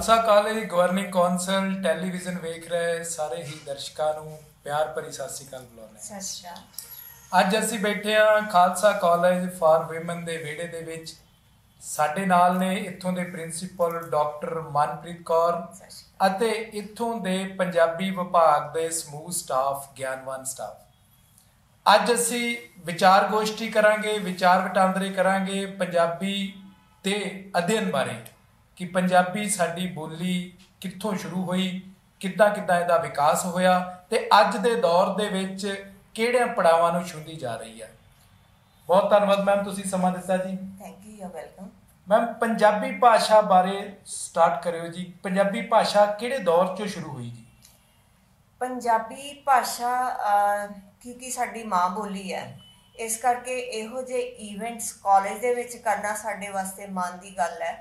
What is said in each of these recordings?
Khalsa college governing council television ਵੇਖ ਰਹੇ ਸਾਰੇ ਹੀ ਦਰਸ਼ਕਾਂ ਨੂੰ ਪਿਆਰ ਭਰੀ ਸਤਿ ਸ਼੍ਰੀ ਅਕਾਲ ਬੁਲਾਉਂਦੇ ਸਤਿ ਸ਼੍ਰੀ ਅਕਾਲ। ਅੱਜ ਅਸੀਂ ਬੈਠੇ ਹਾਂ ਖਾਲਸਾ ਕਾਲਜ ਫਾਰ ਵਿਮਨ ਦੇ ਵਿਹੜੇ ਦੇ ਵਿੱਚ। ਸਾਡੇ ਨਾਲ ਨੇ ਇੱਥੋਂ ਦੇ ਪ੍ਰਿੰਸੀਪਲ ਡਾਕਟਰ ਮਨਪ੍ਰੀਤ ਕੌਰ ਅਤੇ ਇੱਥੋਂ ਦੇ ਪੰਜਾਬੀ ਵਿਭਾਗ ਦੇ ਸਮੂਹ ਸਟਾਫ, ਗਿਆਨਵਾਨ ਸਟਾਫ। ਅੱਜ ਅਸੀਂ ਵਿਚਾਰ ਗੋਸ਼ਟੀ ਕਰਾਂਗੇ, ਵਿਚਾਰ ਵਟਾਂਦਰੇ ਕਰਾਂਗੇ ਪੰਜਾਬੀ ਦੇ ਅਧਿਐਨ ਬਾਰੇ ਕਿ ਪੰਜਾਬੀ ਸਾਡੀ ਬੋਲੀ ਕਿੱਥੋਂ ਸ਼ੁਰੂ ਹੋਈ, ਕਿੱਦਾਂ ਕਿੱਦਾਂ ਇਹਦਾ ਵਿਕਾਸ ਹੋਇਆ ਤੇ ਅੱਜ ਦੇ ਦੌਰ ਦੇ ਵਿੱਚ ਕਿਹੜਿਆਂ ਪੜਾਵਾਂ ਨੂੰ ਛੂੰਹਦੀ ਜਾ ਰਹੀ ਹੈ। ਬਹੁਤ ਧੰਨਵਾਦ ਮੈਮ, ਤੁਸੀਂ ਸਮਾਂ ਦਿੱਤਾ ਜੀ। Thank you, you welcome. Ma'am, Punjabi ਭਾਸ਼ਾ ਬਾਰੇ ਸਟਾਰਟ ਕਰਿਓ ਜੀ। ਪੰਜਾਬੀ ਭਾਸ਼ਾ ਕਿਹੜੇ ਦੌਰ 'ਚੋਂ ਸ਼ੁਰੂ ਹੋਈ ਜੀ? ਪੰਜਾਬੀ ਭਾਸ਼ਾ ਕਿਉਂਕਿ ਸਾਡੀ ਮਾਂ ਬੋਲੀ ਹੈ, ਇਸ ਕਰਕੇ ਇਹੋ ਜਿਹੇ ਈਵੈਂਟਸ ਕਾਲਜ ਦੇ ਵਿੱਚ ਕਰਨਾ ਸਾਡੇ ਵਾਸਤੇ ਮਾਣ ਦੀ ਗੱਲ ਹੈ।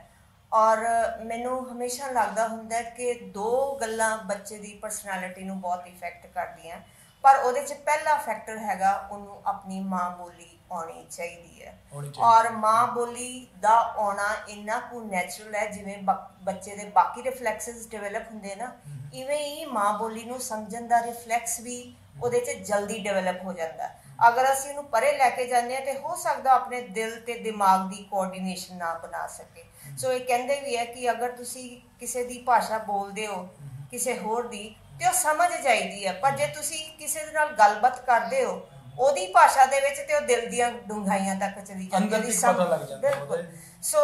ਔਰ ਮੈਨੂੰ ਹਮੇਸ਼ਾ ਲੱਗਦਾ ਹੁੰਦਾ ਕਿ ਦੋ ਗੱਲਾਂ ਬੱਚੇ ਦੀ ਪਰਸਨੈਲਿਟੀ ਨੂੰ ਬਹੁਤ ਇਫੈਕਟ ਕਰਦੀਆਂ, ਪਰ ਉਹਦੇ 'ਚ ਪਹਿਲਾ ਫੈਕਟਰ ਹੈਗਾ ਉਹਨੂੰ ਆਪਣੀ ਮਾਂ ਬੋਲੀ ਆਉਣੀ ਚਾਹੀਦੀ ਹੈ। ਔਰ ਮਾਂ ਬੋਲੀ ਦਾ ਆਉਣਾ ਇੰਨਾ ਕੁ ਨੈਚੁਰਲ ਹੈ, ਜਿਵੇਂ ਬੱਚੇ ਦੇ ਬਾਕੀ ਰਿਫਲੈਕਸਿਸ ਡਿਵੈਲਪ ਹੁੰਦੇ ਨਾ, ਇਵੇਂ ਹੀ ਮਾਂ ਬੋਲੀ ਨੂੰ ਸਮਝਣ ਦਾ ਰਿਫਲੈਕਸ ਵੀ ਉਹਦੇ 'ਚ ਜਲਦੀ ਡਿਵੈਲਪ ਹੋ ਜਾਂਦਾ। ਅਗਰ ਅਸੀਂ ਉਹਨੂੰ ਪਰੇ ਲੈ ਕੇ ਜਾਂਦੇ ਹਾਂ ਤੇ ਹੋ ਸਕਦਾ ਆਪਣੇ ਦਿਲ ਤੇ ਦਿਮਾਗ ਦੀ ਕੋਆਰਡੀਨੇਸ਼ਨ ਨਾ ਬਣਾ ਸਕੇ। ਸੋ ਇਹ ਕਹਿੰਦੇ ਵੀ ਹੈ ਕਿ ਅਗਰ ਤੁਸੀਂ ਕਿਸੇ ਦੀ ਭਾਸ਼ਾ ਬੋਲਦੇ ਹੋ ਕਿਸੇ ਹੋਰ ਦੀ ਤੇ ਉਹ ਸਮਝ ਜਾਈਦੀ ਹੈ, ਪਰ ਜੇ ਤੁਸੀਂ ਕਿਸੇ ਦੇ ਨਾਲ ਗੱਲਬਾਤ ਕਰਦੇ ਹੋ ਉਹਦੀ ਭਾਸ਼ਾ ਦੇ ਵਿੱਚ ਤੇ ਉਹ ਦਿਲ ਦੀਆਂ ਡੂੰਘਾਈਆਂ ਤੱਕ ਚਲੀ ਜਾਂਦੀ ਹੈ। ਬਿਲਕੁਲ। ਸੋ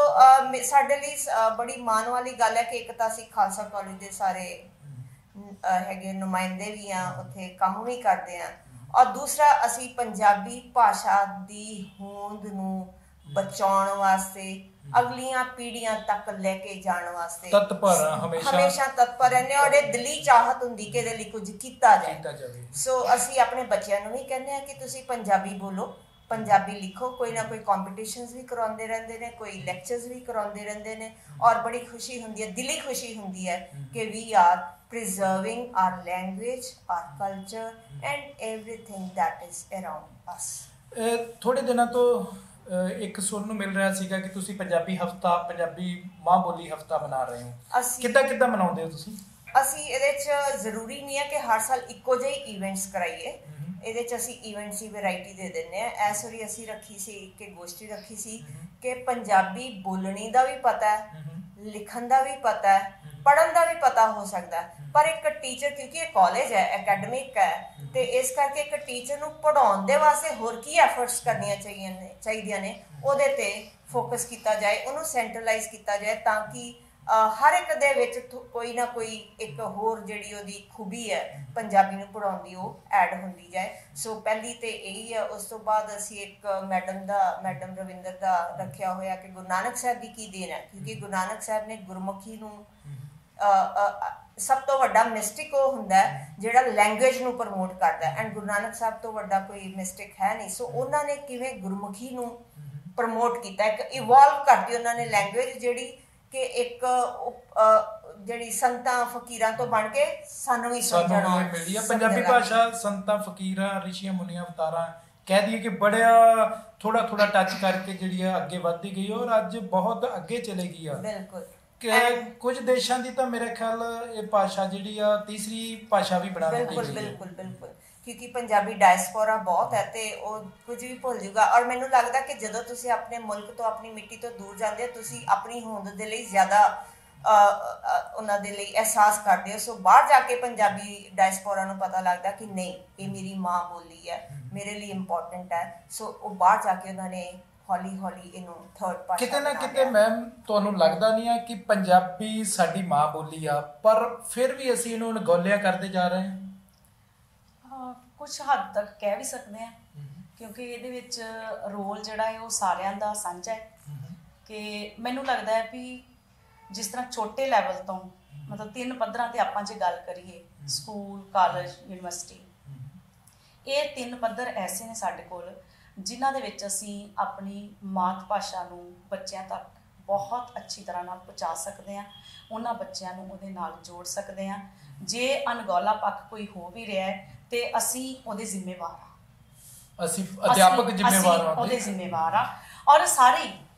ਸਾਡੇ ਲਈ ਬੜੀ ਮਾਣ ਵਾਲੀ ਗੱਲ ਹੈ ਕਿ ਇੱਕ ਤਾਂ ਅਸੀਂ ਖਾਲਸਾ ਕਾਲਜ ਦੇ ਸਾਰੇ ਹੈਗੇ ਨੁਮਾਇੰਦੇ ਵੀ ਹਾਂ, ਉੱਥੇ ਕੰਮ ਵੀ ਕਰਦੇ ਹਾਂ, ਔਰ ਦੂਸਰਾ ਅਸੀਂ ਪੰਜਾਬੀ ਭਾਸ਼ਾ ਦੀ ਹੋਂਦ ਨੂੰ ਬਚਾਉਣ ਵਾਸਤੇ, ਅਗਲੀਆਂ ਪੀੜ੍ਹੀਆਂ ਤੱਕ ਲੈ ਕੇ ਜਾਣ ਵਾਸਤੇ ਹਮੇਸ਼ਾ ਤਤਪਰ ਰਹਿੰਦੇ, ਔਰ ਇਹ ਦਿਲੀ ਚਾਹਤ ਹੁੰਦੀ ਕਿ ਇਹਦੇ ਲਈ ਕੁਝ ਕੀਤਾ ਜਾਏ। ਸੋ ਅਸੀਂ ਆਪਣੇ ਬੱਚਿਆਂ ਨੂੰ ਵੀ ਕਹਿੰਦੇ ਹਾਂ ਕਿ ਤੁਸੀਂ ਪੰਜਾਬੀ ਬੋਲੋ, ਪੰਜਾਬੀ ਲਿਖੋ। ਕੋਈ ਨਾ ਕੋਈ ਕੰਪੀਟੀਸ਼ਨਸ ਵੀ ਕਰਵਾਉਂਦੇ ਰਹਿੰਦੇ ਨੇ, ਕੋਈ ਲੈਕਚਰਸ ਵੀ ਕਰਵਾਉਂਦੇ ਰਹਿੰਦੇ ਨੇ, ਔਰ ਬੜੀ ਖੁਸ਼ੀ ਹੁੰਦੀ ਹੈ, ਦਿਲੀ ਖੁਸ਼ੀ ਹੁੰਦੀ ਹੈ ਕਿ we are preserving our language, our culture and everything that is around us. ਥੋੜੇ ਦਿਨਾਂ ਤੋਂ ਇੱਕ ਸੁਣਨ ਨੂੰ ਮਿਲ ਰਿਹਾ ਸੀਗਾ ਕਿ ਤੁਸੀਂ ਪੰਜਾਬੀ ਹਫਤਾ, ਪੰਜਾਬੀ ਮਾਂ ਬੋਲੀ ਹਫਤਾ ਮਨਾ ਰਹੇ ਹੋ। ਕਿੱਦਾਂ ਮਨਾਉਂਦੇ ਹੋ ਤੁਸੀਂ? ਅਸੀਂ ਇਹਦੇ 'ਚ ਜ਼ਰੂਰੀ ਨਹੀਂ ਹੈ ਕਿ ਹਰ ਸਾਲ ਇੱਕੋ ਜਿਹੇ ਈਵੈਂਟਸ ਕਰਾਈਏ। ਇਹਦੇ 'ਚ ਅਸੀਂ ਈਵੈਂਟਸ ਦੀ ਵੈਰਾਈਟੀ ਦੇ ਦਿੰਦੇ ਹਾਂ। ਇਸ ਵਾਰੀ ਅਸੀਂ ਰੱਖੀ ਸੀ ਕਿ ਗੋਸ਼ਟੀ ਰੱਖੀ ਸੀ ਕਿ ਪੰਜਾਬੀ ਬੋਲਣੀ ਦਾ ਵੀ ਪਤਾ ਹੈ, ਲਿਖਣ ਦਾ ਵੀ ਪਤਾ ਹੈ, ਪੜ੍ਹਨ ਦਾ ਵੀ ਪਤਾ ਹੋ ਸਕਦਾ, ਪਰ ਇੱਕ ਟੀਚਰ, ਕਿਉਂਕਿ ਇਹ ਕਾਲਜ ਹੈ, ਅਕੈਡਮਿਕ ਹੈ, ਤੇ ਇਸ ਕਰਕੇ ਇੱਕ ਟੀਚਰ ਨੂੰ ਪੜ੍ਹਾਉਣ ਦੇ ਵਾਸਤੇ ਹੋਰ ਕੀ ਐਫਰਟਸ ਕਰਨੀਆਂ ਚਾਹੀਦੀਆਂ ਨੇ, ਉਹਦੇ ਤੇ ਫੋਕਸ ਕੀਤਾ ਜਾਏ, ਉਹਨੂੰ ਸੈਂਟਰਲਾਈਜ਼ ਕੀਤਾ ਜਾਏ, ਤਾਂ ਕਿ ਹਰ ਇੱਕ ਦੇ ਵਿੱਚ ਕੋਈ ਨਾ ਕੋਈ ਇੱਕ ਹੋਰ ਜਿਹੜੀ ਉਹਦੀ ਖੂਬੀ ਹੈ ਪੰਜਾਬੀ ਨੂੰ ਪੜ੍ਹਾਉਣ ਦੀ, ਉਹ ਐਡ ਹੁੰਦੀ ਜਾਏ। ਸੋ ਪਹਿਲੀ ਤੇ ਇਹੀ ਹੈ। ਉਸ ਤੋਂ ਬਾਅਦ ਅਸੀਂ ਇੱਕ ਮੈਡਮ ਰਵਿੰਦਰ ਦਾ ਰੱਖਿਆ ਹੋਇਆ ਕਿ ਗੁਰੂ ਨਾਨਕ ਸਾਹਿਬ ਦੀ ਕੀ ਦੇਣ ਹੈ, ਕਿਉਂਕਿ ਗੁਰੂ ਨਾਨਕ ਸਾਹਿਬ ਨੇ ਗੁਰਮੁਖੀ ਨੂੰ ਸਭ ਤੋਂ ਵੱਡਾ ਮਿਸਟਿਕ ਉਹ ਹੁੰਦਾ ਜਿਹੜਾ ਲੈਂਗੁਏਜ ਨੂੰ ਪ੍ਰਮੋਟ ਕਰਦਾ, ਐਂਡ ਗੁਰੂ ਨਾਨਕ ਸਾਹਿਬ ਤੋਂ ਵੱਡਾ ਕੋਈ ਮਿਸਟਿਕ ਹੈ ਨਹੀਂ। ਸੋ ਉਹਨਾਂ ਨੇ ਕਿਵੇਂ ਗੁਰਮੁਖੀ ਨੂੰ ਪ੍ਰਮੋਟ ਕੀਤਾ, ਇੱਕ ਇਵੋਲਵ ਕਰਤੀ ਉਹਨਾਂ ਨੇ ਲੈਂਗੁਏਜ, ਜਿਹੜੀ ਕਿ ਇੱਕ ਜਿਹੜੀ ਸੰਤਾਂ ਫਕੀਰਾਂ ਤੋਂ ਬਣ ਕੇ ਸਾਨੂੰ ਵੀ ਸਮਝਣ ਮਿਲੀ ਹੈ। ਪੰਜਾਬੀ ਭਾਸ਼ਾ ਸੰਤਾਂ ਫਕੀਰਾਂ, ਰਿਸ਼ੀਆਂ ਮੁਨੀਆਂ ਅਵਤਾਰਾਂ ਕਹਿ ਦਈਏ ਕਿ ਬੜਿਆ ਥੋੜਾ ਟੱਚ ਕਰਕੇ ਜਿਹੜੀ ਆ ਅੱਗੇ ਵੱਧਦੀ ਗਈ ਔਰ ਅੱਜ ਬਹੁਤ ਅੱਗੇ ਚਲੇ ਗਈ ਆ। ਬਿਲਕੁਲ। ਕੁਝ ਦੇਸ਼ਾਂ ਦੀ ਤਾਂ ਮੇਰੇ ਖਿਆਲ ਇਹ ਭਾਸ਼ਾ ਜਿਹੜੀ ਆ ਤੀਸਰੀ ਭਾਸ਼ਾ ਵੀ ਬਣਾ ਦਿੱਤੀ ਗਈ ਹੈ। ਬਿਲਕੁਲ, ਕਿਉਂਕਿ ਪੰਜਾਬੀ ਡਾਇਸਪੋਰਾ ਬਹੁਤ ਹੈ ਤੇ ਉਹ ਕੁਝ ਵੀ ਭੁੱਲ ਜੂਗਾ। ਔਰ ਮੈਨੂੰ ਲੱਗਦਾ ਕਿ ਜਦੋਂ ਤੁਸੀਂ ਆਪਣੇ ਮੁਲਕ ਤੋਂ, ਆਪਣੀ ਮਿੱਟੀ ਤੋਂ ਦੂਰ ਜਾਂਦੇ ਹੋ, ਤੁਸੀਂ ਆਪਣੀ ਹੋਂਦ ਦੇ ਲਈ ਜ਼ਿਆਦਾ ਉਹਨਾਂ ਦੇ ਲਈ ਅਹਿਸਾਸ ਕਰਦੇ ਹੋ। ਸੋ ਬਾਹਰ ਜਾ ਕੇ ਪੰਜਾਬੀ ਡਾਇਸਪੋਰਾ ਨੂੰ ਪਤਾ ਲੱਗਦਾ ਕਿ ਨਹੀਂ, ਇਹ ਮੇਰੀ ਮਾਂ ਬੋਲੀ ਹੈ, ਮੇਰੇ ਲਈ ਇੰਪੋਰਟੈਂਟ ਹੈ। ਸੋ ਉਹ ਬਾਹਰ ਜਾ ਕੇ ਉਹਨਾਂ ਨੇ ਹੌਲੀ ਇਹਨੂੰ ਥਰਡ ਭਾਸ਼ਾ ਕਿਤੇ ਨਾ ਕਿਤੇ ਮੈਮ ਤੁਹਾਨੂੰ ਲੱਗਦਾ ਨਹੀਂ ਆ ਕਿ ਪੰਜਾਬੀ ਸਾਡੀ ਮਾਂ ਬੋਲੀ ਆ, ਪਰ ਫਿਰ ਵੀ ਅਸੀਂ ਇਹਨੂੰ ਅਣਗੌਲਿਆ ਕਰਦੇ ਜਾ ਰਹੇ ਹਾਂ? ਕੁਝ ਹੱਦ ਤੱਕ ਕਹਿ ਵੀ ਸਕਦੇ ਹਾਂ, ਕਿਉਂਕਿ ਇਹਦੇ ਵਿੱਚ ਰੋਲ ਜਿਹੜਾ ਹੈ ਉਹ ਸਾਰਿਆਂ ਦਾ ਸਾਂਝਾ ਹੈ। ਕਿ ਮੈਨੂੰ ਲੱਗਦਾ ਹੈ ਵੀ ਜਿਸ ਤਰ੍ਹਾਂ ਛੋਟੇ ਲੈਵਲ ਤੋਂ, ਮਤਲਬ 3 ਪੱਧਰਾਂ ਤੇ ਆਪਾਂ ਜੇ ਗੱਲ ਕਰੀਏ, ਸਕੂਲ, ਕਾਲਜ, ਯੂਨੀਵਰਸਿਟੀ, ਇਹ 3 ਪੱਧਰ ਐਸੇ ਨੇ ਸਾਡੇ ਕੋਲ ਜਿਨ੍ਹਾਂ ਦੇ ਵਿੱਚ ਅਸੀਂ ਆਪਣੀ ਮਾਤ ਭਾਸ਼ਾ ਨੂੰ ਬੱਚਿਆਂ ਤੱਕ ਬਹੁਤ ਅੱਛੀ ਤਰ੍ਹਾਂ ਨਾਲ ਪਹੁੰਚਾ ਸਕਦੇ ਹਾਂ, ਉਹਨਾਂ ਬੱਚਿਆਂ ਨੂੰ ਉਹਦੇ ਨਾਲ ਜੋੜ ਸਕਦੇ ਹਾਂ। ਜੇ ਅਣਗੌਲਾ ਪੱਖ ਕੋਈ ਹੋ ਵੀ ਰਿਹਾ ਹੈ ਤੇ ਅਸੀਂ ਉਹਦੇ ਜ਼ਿੰਮੇਵਾਰ ਹਾਂ, ਅਸੀਂ ਅਧਿਆਪਕ ਜ਼ਿੰਮੇਵਾਰ ਹਾਂ, ਉਹਦੇ ਜ਼ਿੰਮੇਵਾਰ ਹਾਂ। ਔਰ ਸਾਰੇ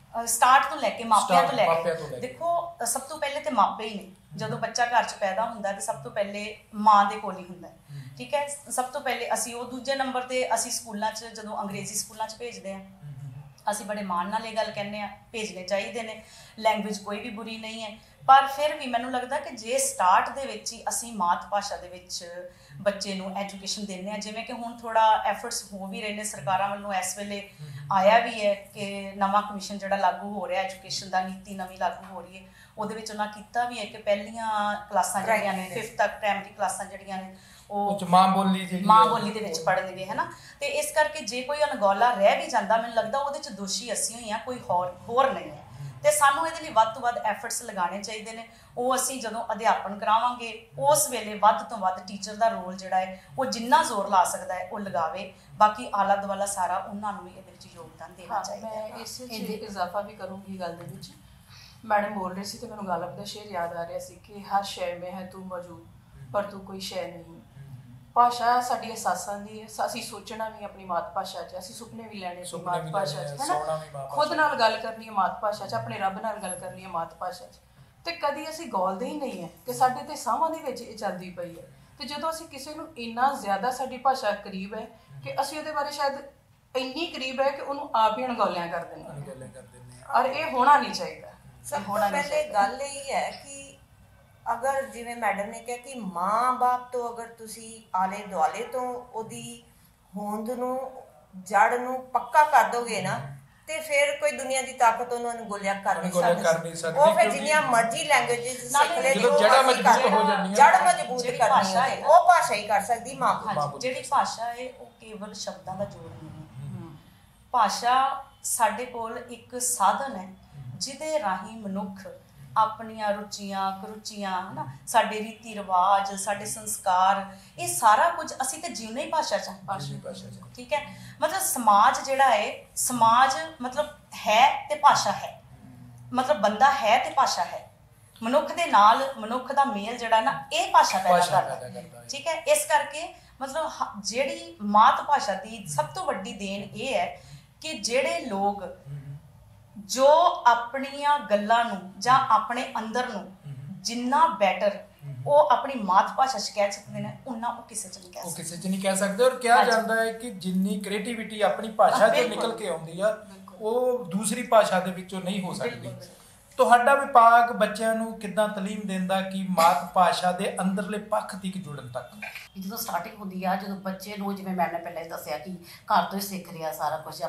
ਸਟਾਰਟ ਤੋਂ ਲੈ ਕੇ ਮਾਪਿਆਂ ਤੋਂ ਲੈ ਮਾਪਿਆਂ ਕੇ ਤੋਂ ਲੈ ਕੇ। ਦੇਖੋ ਸਭ ਤੋਂ ਪਹਿਲੇ ਤੇ ਮਾਪੇ ਹੀ ਨੇ। ਜਦੋਂ ਬੱਚਾ ਘਰ 'ਚ ਪੈਦਾ ਹੁੰਦਾ ਤੇ ਸਭ ਤੋਂ ਪਹਿਲੇ ਮਾਂ ਦੇ ਕੋਲ ਹੀ ਹੁੰਦਾ, ਠੀਕ ਹੈ। ਸਭ ਤੋਂ ਪਹਿਲੇ ਅਸੀਂ ਉਹ, ਦੂਜੇ ਨੰਬਰ ਤੇ ਅਸੀਂ ਸਕੂਲਾਂ 'ਚ ਜਦੋਂ ਅੰਗਰੇਜ਼ੀ ਸਕੂਲਾਂ 'ਚ ਭੇਜਦੇ ਹਾਂ, ਅਸੀਂ ਬੜੇ ਮਾਣ ਨਾਲ ਇਹ ਗੱਲ ਕਹਿੰਦੇ ਹਾਂ ਭੇਜਣੇ ਚਾਹੀਦੇ ਨੇ, ਲੈਂਗੁਏਜ ਕੋਈ ਵੀ ਬੁਰੀ ਨਹੀਂ ਹੈ। ਪਰ ਫਿਰ ਵੀ ਮੈਨੂੰ ਲੱਗਦਾ ਕਿ ਜੇ ਸਟਾਰਟ ਦੇ ਵਿੱਚ ਹੀ ਅਸੀਂ ਮਾਤ ਭਾਸ਼ਾ ਦੇ ਵਿੱਚ ਬੱਚੇ ਨੂੰ ਐਜੂਕੇਸ਼ਨ ਦਿੰਦੇ ਹਾਂ, ਜਿਵੇਂ ਕਿ ਹੁਣ ਥੋੜਾ ਐਫਰਟਸ ਹੋ ਵੀ ਰਹੇ ਨੇ ਸਰਕਾਰਾਂ ਵੱਲੋਂ, ਇਸ ਵੇਲੇ ਆਇਆ ਵੀ ਹੈ ਕਿ ਨਵਾਂ ਕਮਿਸ਼ਨ ਜਿਹੜਾ ਲਾਗੂ ਹੋ ਰਿਹਾ ਐਜੂਕੇਸ਼ਨ ਦਾ, ਨੀਤੀ ਨਵੀਂ ਲਾਗੂ ਹੋ ਰਹੀ ਹੈ, ਉਹਦੇ ਵਿੱਚ ਉਹਨਾਂ ਕੀਤਾ ਵੀ ਹੈ ਕਿ ਪਹਿਲੀਆਂ ਕਲਾਸਾਂ ਜਿਹੜੀਆਂ ਨੇ 5th ਤੱਕ ਪ੍ਰਾਇਮਰੀ ਕਲਾਸਾਂ ਜਿਹੜੀਆਂ ਨੇ ਉਹ ਮਾਂ ਬੋਲੀ ਦੇ ਵਿੱਚ ਪੜ੍ਹਨਗੇ, ਹੈ ਨਾ। ਤੇ ਇਸ ਕਰਕੇ ਜੇ ਕੋਈ ਅਣਗੌਲਾ ਰਹਿ ਵੀ ਜਾਂਦਾ, ਮੈਨੂੰ ਲੱਗਦਾ ਉਹਦੇ 'ਚ ਦੋਸ਼ੀ ਅਸੀਂ ਹੋਈ ਹਾਂ, ਕੋਈ ਹੋਰ ਨਹੀਂ ਹੈ। ਤੇ ਸਾਨੂੰ ਇਹਦੇ ਲਈ ਵੱਧ ਤੋਂ ਵੱਧ ਐਫਰਟਸ ਲਗਾਉਣੇ ਚਾਹੀਦੇ ਨੇ। ਉਹ ਅਸੀਂ ਜਦੋਂ ਅਧਿਆਪਨ ਕਰਾਵਾਂਗੇ ਉਸ ਵੇਲੇ ਵੱਧ ਤੋਂ ਵੱਧ ਟੀਚਰ ਦਾ ਰੋਲ ਜਿਹੜਾ ਹੈ ਉਹ ਜਿੰਨਾ ਜ਼ੋਰ ਲਾ ਸਕਦਾ ਹੈ ਉਹ ਲਗਾਵੇ। ਬਾਕੀ ਆਲਾ ਦੁਆਲਾ ਸਾਰਾ ਉਹਨਾਂ ਨੂੰ ਵੀ ਇਹਦੇ ਵਿੱਚ ਯੋਗਦਾਨ ਦੇਣਾ ਚਾਹੀਦਾ ਹੈ। ਮੈਂ ਇਸ 'ਚ ਇਜ਼ਾਫਾ ਵੀ ਕਰੂੰਗੀ ਗੱਲ ਦੇ ਵਿੱਚ। ਮੈਡਮ ਬੋਲ ਰਹੇ ਸੀ ਤੇ ਮੈਨੂੰ ਗਾਲਬ ਦਾ ਸ਼ੇਰ ਯਾਦ ਆ ਰਿਹਾ ਸੀ ਕਿ ਹਰ ਸ਼ੈ ਮੇਂ ਹੈ ਤੂੰ ਮੌਜੂਦ ਪਰ ਤੂੰ ਕੋਈ ਸ਼ੈ ਨਹੀਂ। ਭਾਸ਼ਾ ਸਾਡੀ ਅਹਿਸਾਸਾਂ ਦੀ ਹੈ। ਅਸੀਂ ਸੋਚਣਾ ਵੀ ਆਪਣੀ ਮਾਤ ਭਾਸ਼ਾ 'ਚ, ਅਸੀਂ ਸੁਪਨੇ ਵੀ ਲੈਣੇ ਆਪਣੀ ਮਾਤ ਭਾਸ਼ਾ 'ਚ, ਹੈ ਨਾ। ਖੁਦ ਨਾਲ ਗੱਲ ਕਰਨੀ ਹੈ ਮਾਤ ਭਾਸ਼ਾ 'ਚ, ਆਪਣੇ ਰੱਬ ਨਾਲ ਗੱਲ ਕਰਨੀ ਹੈ ਮਾਤ ਭਾਸ਼ਾ 'ਚ। ਤੇ ਕਦੀ ਅਸੀਂ ਗੌਲਦੇ ਹੀ ਨਹੀਂ ਹੈ ਕਿ ਸਾਡੇ ਤੇ ਸਾਹਾਂ ਦੇ ਵਿੱਚ ਇਹ ਚੱਲਦੀ ਪਈ ਹੈ। ਤੇ ਜਦੋਂ ਅਸੀਂ ਕਿਸੇ ਨੂੰ ਇੰਨਾ ਜ਼ਿਆਦਾ ਸਾਡੀ ਭਾਸ਼ਾ ਕਰੀਬ ਹੈ ਕਿ ਅਸੀਂ ਉਹਦੇ ਬਾਰੇ ਸ਼ਾਇਦ ਇੰਨੀ ਕਰੀਬ ਹੈ ਕਿ ਉਹਨੂੰ ਆਪ ਹੀ ਅਣਗੌਲਿਆਂ ਕਰ ਦਿੰਦੇ ਹਾਂ, ਔਰ ਇਹ ਹੋਣਾ ਨਹੀਂ ਚਾਹੀਦਾ। ਸਭ ਤੋਂ ਪਹਿਲੇ ਗੱਲ ਇਹ ਹੈ ਕਿ ਅਗਰ ਜਿਵੇਂ ਮੈਡਮ ਨੇ ਕਿਹਾ ਕਿ ਮਾਂ-ਬਾਪ ਤੋਂ ਅਗਰ ਤੁਸੀਂ ਆਲੇ ਦੁਆਲੇ ਤੋਂ ਉਹਦੀ ਹੋਂਦ ਨੂੰ, ਜੜ ਨੂੰ ਪੱਕਾ ਕਰ ਦੋਗੇ ਨਾ, ਤੇ ਫਿਰ ਕੋਈ ਦੁਨੀਆ ਦੀ ਤਾਕਤ ਉਹਨੂੰ ਅਣਗੌਲਿਆ ਕਰ ਨਹੀਂ ਸਕਦੀ। ਉਹ ਫਿਰ ਜਿੰਨੀਆਂ ਮਰਜ਼ੀ ਲੈਂਗੁਏਜਿਸ ਸਿੱਖ ਲੈ, ਜੜ ਮਜ਼ਬੂਤ ਕਰਨੀ ਹੈ ਉਹ ਭਾਸ਼ਾ ਹੀ ਕਰ ਸਕਦੀ ਮਾਂ। ਜਿਹੜੀ ਭਾਸ਼ਾ ਹੈ ਉਹ ਕੇਵਲ ਸ਼ਬਦਾਂ ਦਾ ਜੋੜ ਨਹੀਂ ਹੈ। ਭਾਸ਼ਾ ਸਾਡੇ ਕੋਲ ਇੱਕ ਸਾਧਨ ਹੈ ਜਿਹਦੇ ਰਾਹੀਂ ਮਨੁੱਖ ਆਪਣੀਆਂ ਰੁਚੀਆਂ ਕੁਰੁਚੀਆਂ, ਹੈ ਨਾ, ਸਾਡੇ ਰੀਤੀ ਰਿਵਾਜ, ਸਾਡੇ ਸੰਸਕਾਰ, ਇਹ ਸਾਰਾ ਕੁਝ ਅਸੀਂ ਤੇ ਜਿਉਣੇ ਹੀ ਭਾਸ਼ਾ 'ਚ, ਠੀਕ ਹੈ। ਮਤਲਬ ਸਮਾਜ ਜਿਹੜਾ ਹੈ, ਸਮਾਜ ਮਤਲਬ ਹੈ ਤੇ ਭਾਸ਼ਾ ਹੈ, ਮਤਲਬ ਬੰਦਾ ਹੈ ਤੇ ਭਾਸ਼ਾ ਹੈ। ਮਨੁੱਖ ਦੇ ਨਾਲ ਮਨੁੱਖ ਦਾ ਮੇਲ ਜਿਹੜਾ ਨਾ ਇਹ ਭਾਸ਼ਾ ਪੈਦਾ ਕਰਦਾ, ਠੀਕ ਹੈ। ਇਸ ਕਰਕੇ ਮਤਲਬ ਜਿਹੜੀ ਮਾਤ ਭਾਸ਼ਾ ਦੀ ਸਭ ਤੋਂ ਵੱਡੀ ਦੇਣ ਇਹ ਹੈ ਕਿ ਜਿਹੜੇ ਲੋਕ ਜੋ ਆਪਣੀਆਂ ਗੱਲਾਂ ਨੂੰ ਜਾਂ ਆਪਣੇ ਅੰਦਰ ਨੂੰ ਜਿੰਨਾ ਬੈਟਰ ਉਹ ਆਪਣੀ ਮਾਤ ਭਾਸ਼ਾ 'ਚ ਕਹਿ ਸਕਦੇ ਨੇ, ਉਹਨਾਂ ਉਹ ਕਿਸੇ 'ਚ ਨਹੀਂ ਕਹਿ ਸਕਦੇ। ਔਰ ਕਿਹਾ ਜਾਂਦਾ ਹੈ ਕਿ ਜਿੰਨੀ ਕ੍ਰੀਏਟੀਵਿਟੀ ਆਪਣੀ ਭਾਸ਼ਾ 'ਚੋਂ ਨਿਕਲ ਕੇ ਆਉਂਦੀ ਆ ਉਹ ਦੂਸਰੀ ਭਾਸ਼ਾ ਦੇ ਵਿੱਚੋਂ ਨਹੀਂ ਹੋ ਸਕਦੀ। ਤੁਹਾਡਾ ਵਿਭਾਗ ਬੱਚਿਆਂ ਨੂੰ ਕਿੱਦਾਂ ਤਾਲੀਮ ਦਿੰਦਾ ਕਿ ਮਾਤ ਭਾਸ਼ਾ ਦੇ ਅੰਦਰਲੇ ਪੱਖ ਤੱਕ ਜੁੜਨ ਤੱਕ? ਜਦੋਂ ਸਟਾਰਟਿੰਗ ਹੁੰਦੀ ਆ, ਜਦੋਂ ਬੱਚੇ ਨੂੰ, ਜਿਵੇਂ ਮੈਂ ਪਹਿਲਾਂ ਹੀ ਦੱਸਿਆ ਕਿ ਘਰ ਤੋਂ ਹੀ ਸਿੱਖ ਰਿਹਾ ਸਾਰਾ ਕੁਝ, ਜਾਂ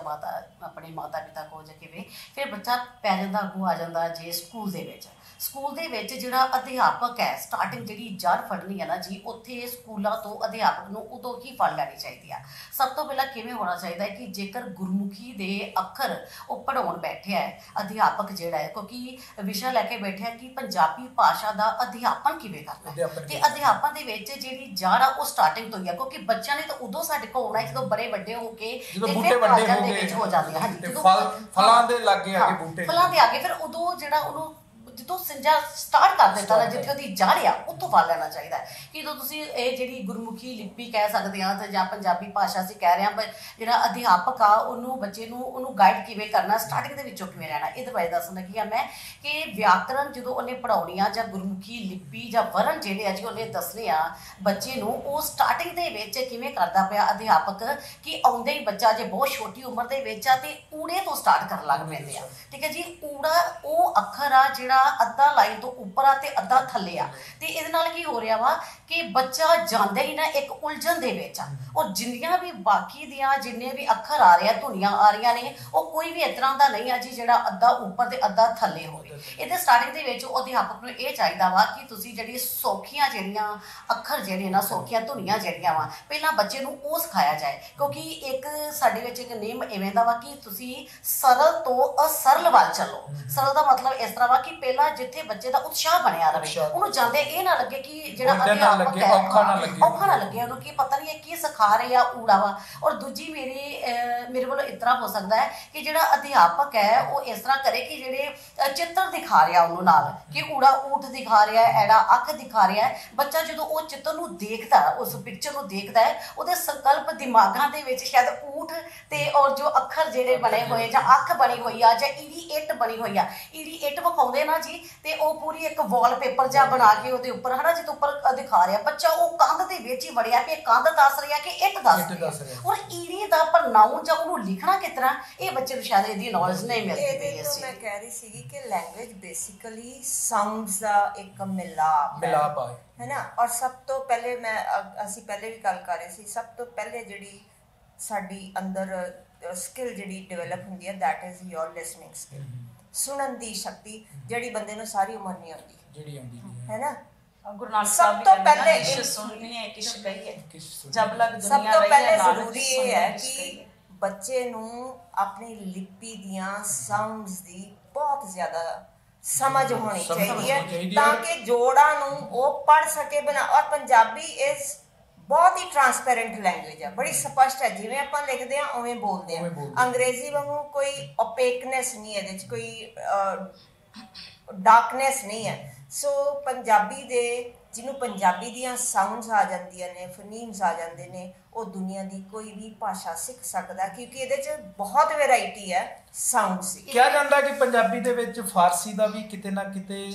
ਆਪਣੇ ਮਾਤਾ ਪਿਤਾ ਕੋਲ ਜਾਂ ਕਿਵੇਂ, ਫਿਰ ਬੱਚਾ ਪੈ ਜਾਂਦਾ, ਅੱਗੋਂ ਆ ਜਾਂਦਾ ਜੇ ਸਕੂਲ ਦੇ ਵਿੱਚ ਜਿਹੜਾ ਅਧਿਆਪਕ ਹੈ, ਸਟਾਰਟਿੰਗ ਜਿਹੜੀ ਜੜ ਫੜਨੀ ਹੈ ਨਾ ਜੀ, ਉੱਥੇ ਸਕੂਲਾਂ ਤੋਂ ਅਧਿਆਪਕ ਨੂੰ ਉਦੋਂ ਹੀ ਫੜ ਲੈਣੀ ਚਾਹੀਦੀ ਆ। ਸਭ ਤੋਂ ਪਹਿਲਾਂ ਕਿਵੇਂ ਹੋਣਾ ਚਾਹੀਦਾ ਹੈ ਕਿ ਜੇਕਰ ਗੁਰਮੁਖੀ ਦੇ ਅੱਖਰ ਉਹ ਪੜ੍ਹਾਉਣ ਬੈਠਿਆ ਹੈ ਅਧਿਆਪਕ ਜਿਹੜਾ ਹੈ, ਕਿਉਂਕਿ ਵਿਸ਼ਾ ਲੈ ਕੇ ਬੈਠਿਆ ਕਿ ਪੰਜਾਬੀ ਭਾਸ਼ਾ ਦਾ ਅਧਿਆਪਨ ਕਿਵੇਂ ਕਰਨਾ ਹੈ, ਤੇ ਅਧਿਆਪਨ ਦੇ ਵਿੱਚ ਜਿਹੜੀ ਜੜ ਆ ਉਹ ਸਟਾਰਟਿੰਗ ਤੋਂ ਹੀ ਆ, ਕਿਉਂਕਿ ਬੱਚਿਆਂ ਨੇ ਤਾਂ ਉਦੋਂ ਸਾਡੇ ਕੋਲ ਆਉਣਾ ਜਦੋਂ ਬੜੇ ਵੱਡੇ ਹੋ ਕੇ ਕਾਲਜਾਂ ਦੇ ਵਿੱਚ ਹੋ ਜਾਂਦੇ ਹਨ, ਫਲਾਂ ਦੇ ਲਾਗੇ ਆ ਕੇ ਬੂਟੇ, ਫਲਾਂ ਦੇ ਆਗੇ, ਫਿਰ ਉਦੋਂ ਜਿਹੜਾ ਉਹਨੂੰ ਜਦੋਂ ਸਿੰਜਾ ਸਟਾਰਟ ਕਰ ਦਿੱਤਾ ਨਾ, ਜਿੱਥੇ ਉਹਦੀ ਜੜ ਆ ਉੱਥੋਂ ਫੜ ਲੈਣਾ ਚਾਹੀਦਾ ਹੈ। ਕਿ ਜਦੋਂ ਤੁਸੀਂ ਇਹ ਜਿਹੜੀ ਗੁਰਮੁਖੀ ਲਿਪੀ ਕਹਿ ਸਕਦੇ ਹਾਂ ਤੇ ਜਾਂ ਪੰਜਾਬੀ ਭਾਸ਼ਾ ਅਸੀਂ ਕਹਿ ਰਹੇ ਹਾਂ, ਪਰ ਜਿਹੜਾ ਅਧਿਆਪਕ ਆ ਉਹਨੂੰ, ਬੱਚੇ ਨੂੰ ਉਹਨੂੰ ਗਾਈਡ ਕਿਵੇਂ ਕਰਨਾ, ਸਟਾਰਟਿੰਗ ਦੇ ਵਿੱਚੋਂ ਕਿਵੇਂ ਰਹਿਣਾ, ਇਹਦੇ ਬਾਰੇ ਦੱਸਣਾ ਕੀ ਆ ਮੈਂ, ਕਿ ਵਿਆਕਰਨ ਜਦੋਂ ਉਹਨੇ ਪੜ੍ਹਾਉਣੀ ਆ ਜਾਂ ਗੁਰਮੁਖੀ ਲਿਪੀ ਜਾਂ ਵਰਨ ਜਿਹੜੇ ਆ ਜੀ ਉਹਨੇ ਦੱਸਣੇ ਆ ਬੱਚੇ ਨੂੰ, ਉਹ ਸਟਾਰਟਿੰਗ ਦੇ ਵਿੱਚ ਕਿਵੇਂ ਕਰਦਾ ਪਿਆ ਅਧਿਆਪਕ, ਕਿ ਆਉਂਦੇ ਹੀ ਬੱਚਾ ਜੇ ਬਹੁਤ ਛੋਟੀ ਉਮਰ ਦੇ ਵਿੱਚ ਆ ਤੇ ਊੜੇ ਤੋਂ ਸਟਾਰਟ ਕਰਨ ਲੱਗ ਪੈਂਦੇ ਆ, ਠੀਕ ਹੈ ਜੀ। ਊੜਾ ਉਹ ਅੱਖਰ ਆ ਜਿਹੜਾ ਅੱਧਾ ਲਾਈਨ ਤੋਂ ਉੱਪਰ ਆ ਤੇ ਅੱਧਾ ਥੱਲੇ ਆ, ਤੇ ਇਹਦੇ ਨਾਲ ਕੀ ਹੋ ਰਿਹਾ ਵਾ ਕਿ ਬੱਚਾ ਜਾਂਦੇ ਹੀ ਨਾ ਇੱਕ ਉਲਝਣ ਦੇ ਵਿੱਚ ਆ। ਔਰ ਜਿੰਨੀਆਂ ਵੀ ਬਾਕੀ ਦੀਆਂ ਜਿੰਨੇ ਵੀ ਅੱਖਰ ਆ ਰਹੇ ਆ, ਧੁਨੀਆਂ ਆ ਰਹੀਆਂ ਨੇ, ਉਹ ਕੋਈ ਵੀ ਇਸ ਤਰ੍ਹਾਂ ਦਾ ਨਹੀਂ ਆ ਜੀ ਜਿਹੜਾ ਅੱਧਾ ਉੱਪਰ ਤੇ ਅੱਧਾ ਥੱਲੇ ਹੋਵੇ। ਇਹਦੇ ਸਟਾਰਟਿੰਗ ਦੇ ਵਿੱਚ ਉਹ ਅਧਿਆਪਕ ਨੂੰ ਇਹ ਚਾਹੀਦਾ ਵਾ ਕਿ ਤੁਸੀਂ ਜਿਹੜੀ ਸੌਖੀਆਂ ਜਿਹੜੀਆਂ ਅੱਖਰ ਜਿਹੜੇ ਨਾ, ਸੌਖੀਆਂ ਧੁਨੀਆਂ ਜਿਹੜੀਆਂ ਵਾ, ਪਹਿਲਾਂ ਬੱਚੇ ਨੂੰ ਉਹ ਸਿਖਾਇਆ ਜਾਏ, ਕਿਉਂਕਿ ਇੱਕ ਸਾਡੇ ਵਿੱਚ ਇੱਕ ਨੇਮ ਇਵੇਂ ਦਾ ਵਾ ਕਿ ਤੁਸੀਂ ਸਰਲ ਤੋਂ ਅਸਰਲ ਵੱਲ ਚੱਲੋ। ਸਰਲ ਦਾ ਮਤਲਬ ਇਸ ਤਰ੍ਹਾਂ ਵਾ ਕਿ ਪਹਿਲਾਂ ਜਿਹੜਾ ਜਿੱਥੇ ਬੱਚੇ ਦਾ ਉਤਸ਼ਾਹ ਬਣਿਆ ਰਵੇ, ਉਹਨੂੰ ਜਾਂਦੇ ਇਹ ਨਾ ਲੱਗੇ ਕਿ ਜਿਹੜਾ ਅਧਿਆਪਕ ਹੈ ਔਖਾ ਨਾ ਲੱਗੇ ਉਹਨੂੰ, ਕਿ ਪਤਾ ਨਹੀਂ ਇਹ ਕੀ ਸਿਖਾ ਰਹੇ ਆ ਊੜਾ ਵਾ। ਔਰ ਦੂਜੀ ਮੇਰੇ ਵੱਲੋਂ ਇਸ ਤਰ੍ਹਾਂ ਹੋ ਸਕਦਾ ਹੈ ਕਿ ਜਿਹੜਾ ਅਧਿਆਪਕ ਹੈ ਉਹ ਇਸ ਤਰ੍ਹਾਂ ਕਰੇ ਕਿ ਜਿਹੜੇ ਚਿੱਤਰ ਦਿਖਾ ਰਿਹਾ ਉਹਨੂੰ ਨਾਲ, ਕਿ ਊੜਾ ਊਠ ਦਿਖਾ ਰਿਹਾ, ਐੜਾ ਅੱਖ ਦਿਖਾ ਰਿਹਾ, ਬੱਚਾ ਜਦੋਂ ਉਹ ਚਿੱਤਰ ਨੂੰ ਦੇਖਦਾ, ਉਸ ਪਿਕਚਰ ਨੂੰ ਦੇਖਦਾ ਹੈ, ਉਹਦੇ ਸੰਕਲਪ ਦਿਮਾਗਾਂ ਦੇ ਵਿੱਚ ਸ਼ਾਇਦ ਊਠ ਤੇ ਔਰ ਜੋ ਅੱਖਰ ਜਿਹੜੇ ਬਣੇ ਹੋਏ ਜਾਂ ਅੱਖ ਬਣੀ ਹੋਈ ਆ ਜਾਂ ਈੜੀ ਇੱਟ ਬਣੀ ਹੋਈ ਆ, ਈੜੀ ਇੱਟ ਵਿਖਾਉਂਦੇ ਨਾ ਜੀ, ਤੇ ਉਹ ਪੂਰੀ ਇੱਕ ਵਾਲਪੇਪਰ ਜਿਹਾ ਬਣਾ ਕੇ ਉਹਦੇ ਉੱਪਰ ਹਨਾ ਜਿਹਦੇ ਉੱਪਰ ਦਿਖਾ ਰਿਹਾ ਬੱਚਾ, ਉਹ ਕੰਧ ਦੇ ਵਿੱਚ ਹੀ ਵੜਿਆ ਪਿਆ, ਕੰਧ ਦੱਸ ਰਿਹਾ ਕਿ ਇੱਟ ਦੱਸ ਰਿਹਾ। ਔਰ ਈੜੀ ਦਾ ਪ੍ਰਨਾਉਨ ਜਾਂ ਉਹਨੂੰ ਲਿਖਣਾ ਕਿਸ ਤਰ੍ਹਾਂ, ਇਹ ਬੱਚੇ ਨੂੰ ਸ਼ਾਇਦ ਇਹਦੀ ਨੌਲੇਜ ਨਹੀਂ ਮਿਲਦੀ ਪਈ। ਇਸ ਮੈਂ ਕਹਿ ਰਹੀ ਸੀਗੀ ਕਿ ਲੈਂਗੁਏਜ ਬੇਸਿਕਲੀ ਸਾਊਂਡਸ ਦਾ ਇੱਕ ਮਿਲਾਪ ਹੈ ਨਾ। ਔਰ ਸਭ ਤੋਂ ਪਹਿਲੇ ਅਸੀਂ ਪਹਿਲੇ ਵੀ ਗੱਲ ਕਰ ਰਹੇ ਸੀ, ਸਭ ਤੋਂ ਪਹਿਲੇ ਜਿਹੜੀ ਸਾਡੀ ਅੰਦਰ ਸਕਿੱਲ ਜਿਹੜੀ ਡਿਵੈਲਪ ਹੁੰਦੀ ਹੈ, that is your listening skill, ਸੁਣਨ ਦੀ ਸ਼ਕਤੀ, ਜਿਹੜੀ ਬੰਦੇ ਨੂੰ ਸਾਰੀ ਉਮਰ ਨਹੀਂ ਆਉਂਦੀ ਹੈ ਨਾ। ਗੁਰੂ ਨਾਨਕ ਸਭ ਸਾਹਿਬ ਤੋਂ ਵੀ ਪਹਿਲੇ ਕਿਛ ਸੁਣਨੀ ਹੈ ਕਿਛ ਕਹੀਏ, ਜਬ ਲਗ ਸਭ ਦੁਨੀਆ ਤੋਂ ਰਹੀ ਪਹਿਲੇ ਹੈ ਨਾਨਕ ਜ਼ਰੂਰੀ ਕਿਛ ਇਹ ਹੈ ਸੁਣਨੀ ਕਿਛ ਕਿ ਕਹੀਏ। ਬੱਚੇ ਨੂੰ ਆਪਣੀ ਲਿਪੀ ਦੀਆਂ ਸਾਊਂਡਸ ਦੀ ਬਹੁਤ ਜ਼ਿਆਦਾ ਸਮਝ ਹੋਣੀ ਚਾਹੀਦੀ ਹੈ, ਤਾਂ ਕਿ ਜੋੜਾਂ ਨੂੰ ਉਹ ਪੜ੍ਹ ਸਕੇ ਬਣਾ। ਔਰ ਪੰਜਾਬੀ ਇਜ਼ ਬਹੁਤ ਹੀ ਟਰਾਂਸਪੇਰੈਂਟ ਲੈਂਗੁਏਜ ਹੈ, ਬੜੀ ਸਪਸ਼ਟ ਹੈ, ਜਿਵੇਂ ਆਪਾਂ ਲਿਖਦੇ ਹਾਂ ਉਵੇਂ ਬੋਲਦੇ ਹਾਂ। ਅੰਗਰੇਜ਼ੀ ਵਾਂਗੂ ਕੋਈ ਓਪੇਕਨੈਸ ਨਹੀਂ ਹੈ, ਇਹਦੇ 'ਚ ਕੋਈ ਡਾਰਕਨੈਸ ਨਹੀਂ ਹੈ। ਸੋ ਪੰਜਾਬੀ ਦੇ ਜਿਹਨੂੰ ਪੰਜਾਬੀ ਦੀਆਂ ਸਾਊਂਡਸ ਆ ਜਾਂਦੀਆਂ ਨੇ, ਫਨੀਮਸ ਆ ਜਾਂਦੇ ਨੇ, ਉਹ ਦੁਨੀਆ ਦੀ ਕੋਈ ਵੀ ਭਾਸ਼ਾ ਸਿੱਖ ਸਕਦਾ, ਕਿਉਂਕਿ ਇਹਦੇ 'ਚ ਬਹੁਤ ਵੈਰਾਈਟੀ ਹੈ ਸਾਊਂਡਸ ਦੀ। ਕਿਹਾ ਜਾਂਦਾ ਕਿ ਪੰਜਾਬੀ ਦੇ ਵਿੱਚ ਫਾਰਸੀ ਦਾ ਵੀ ਕਿਤੇ ਨਾ ਕਿਤੇ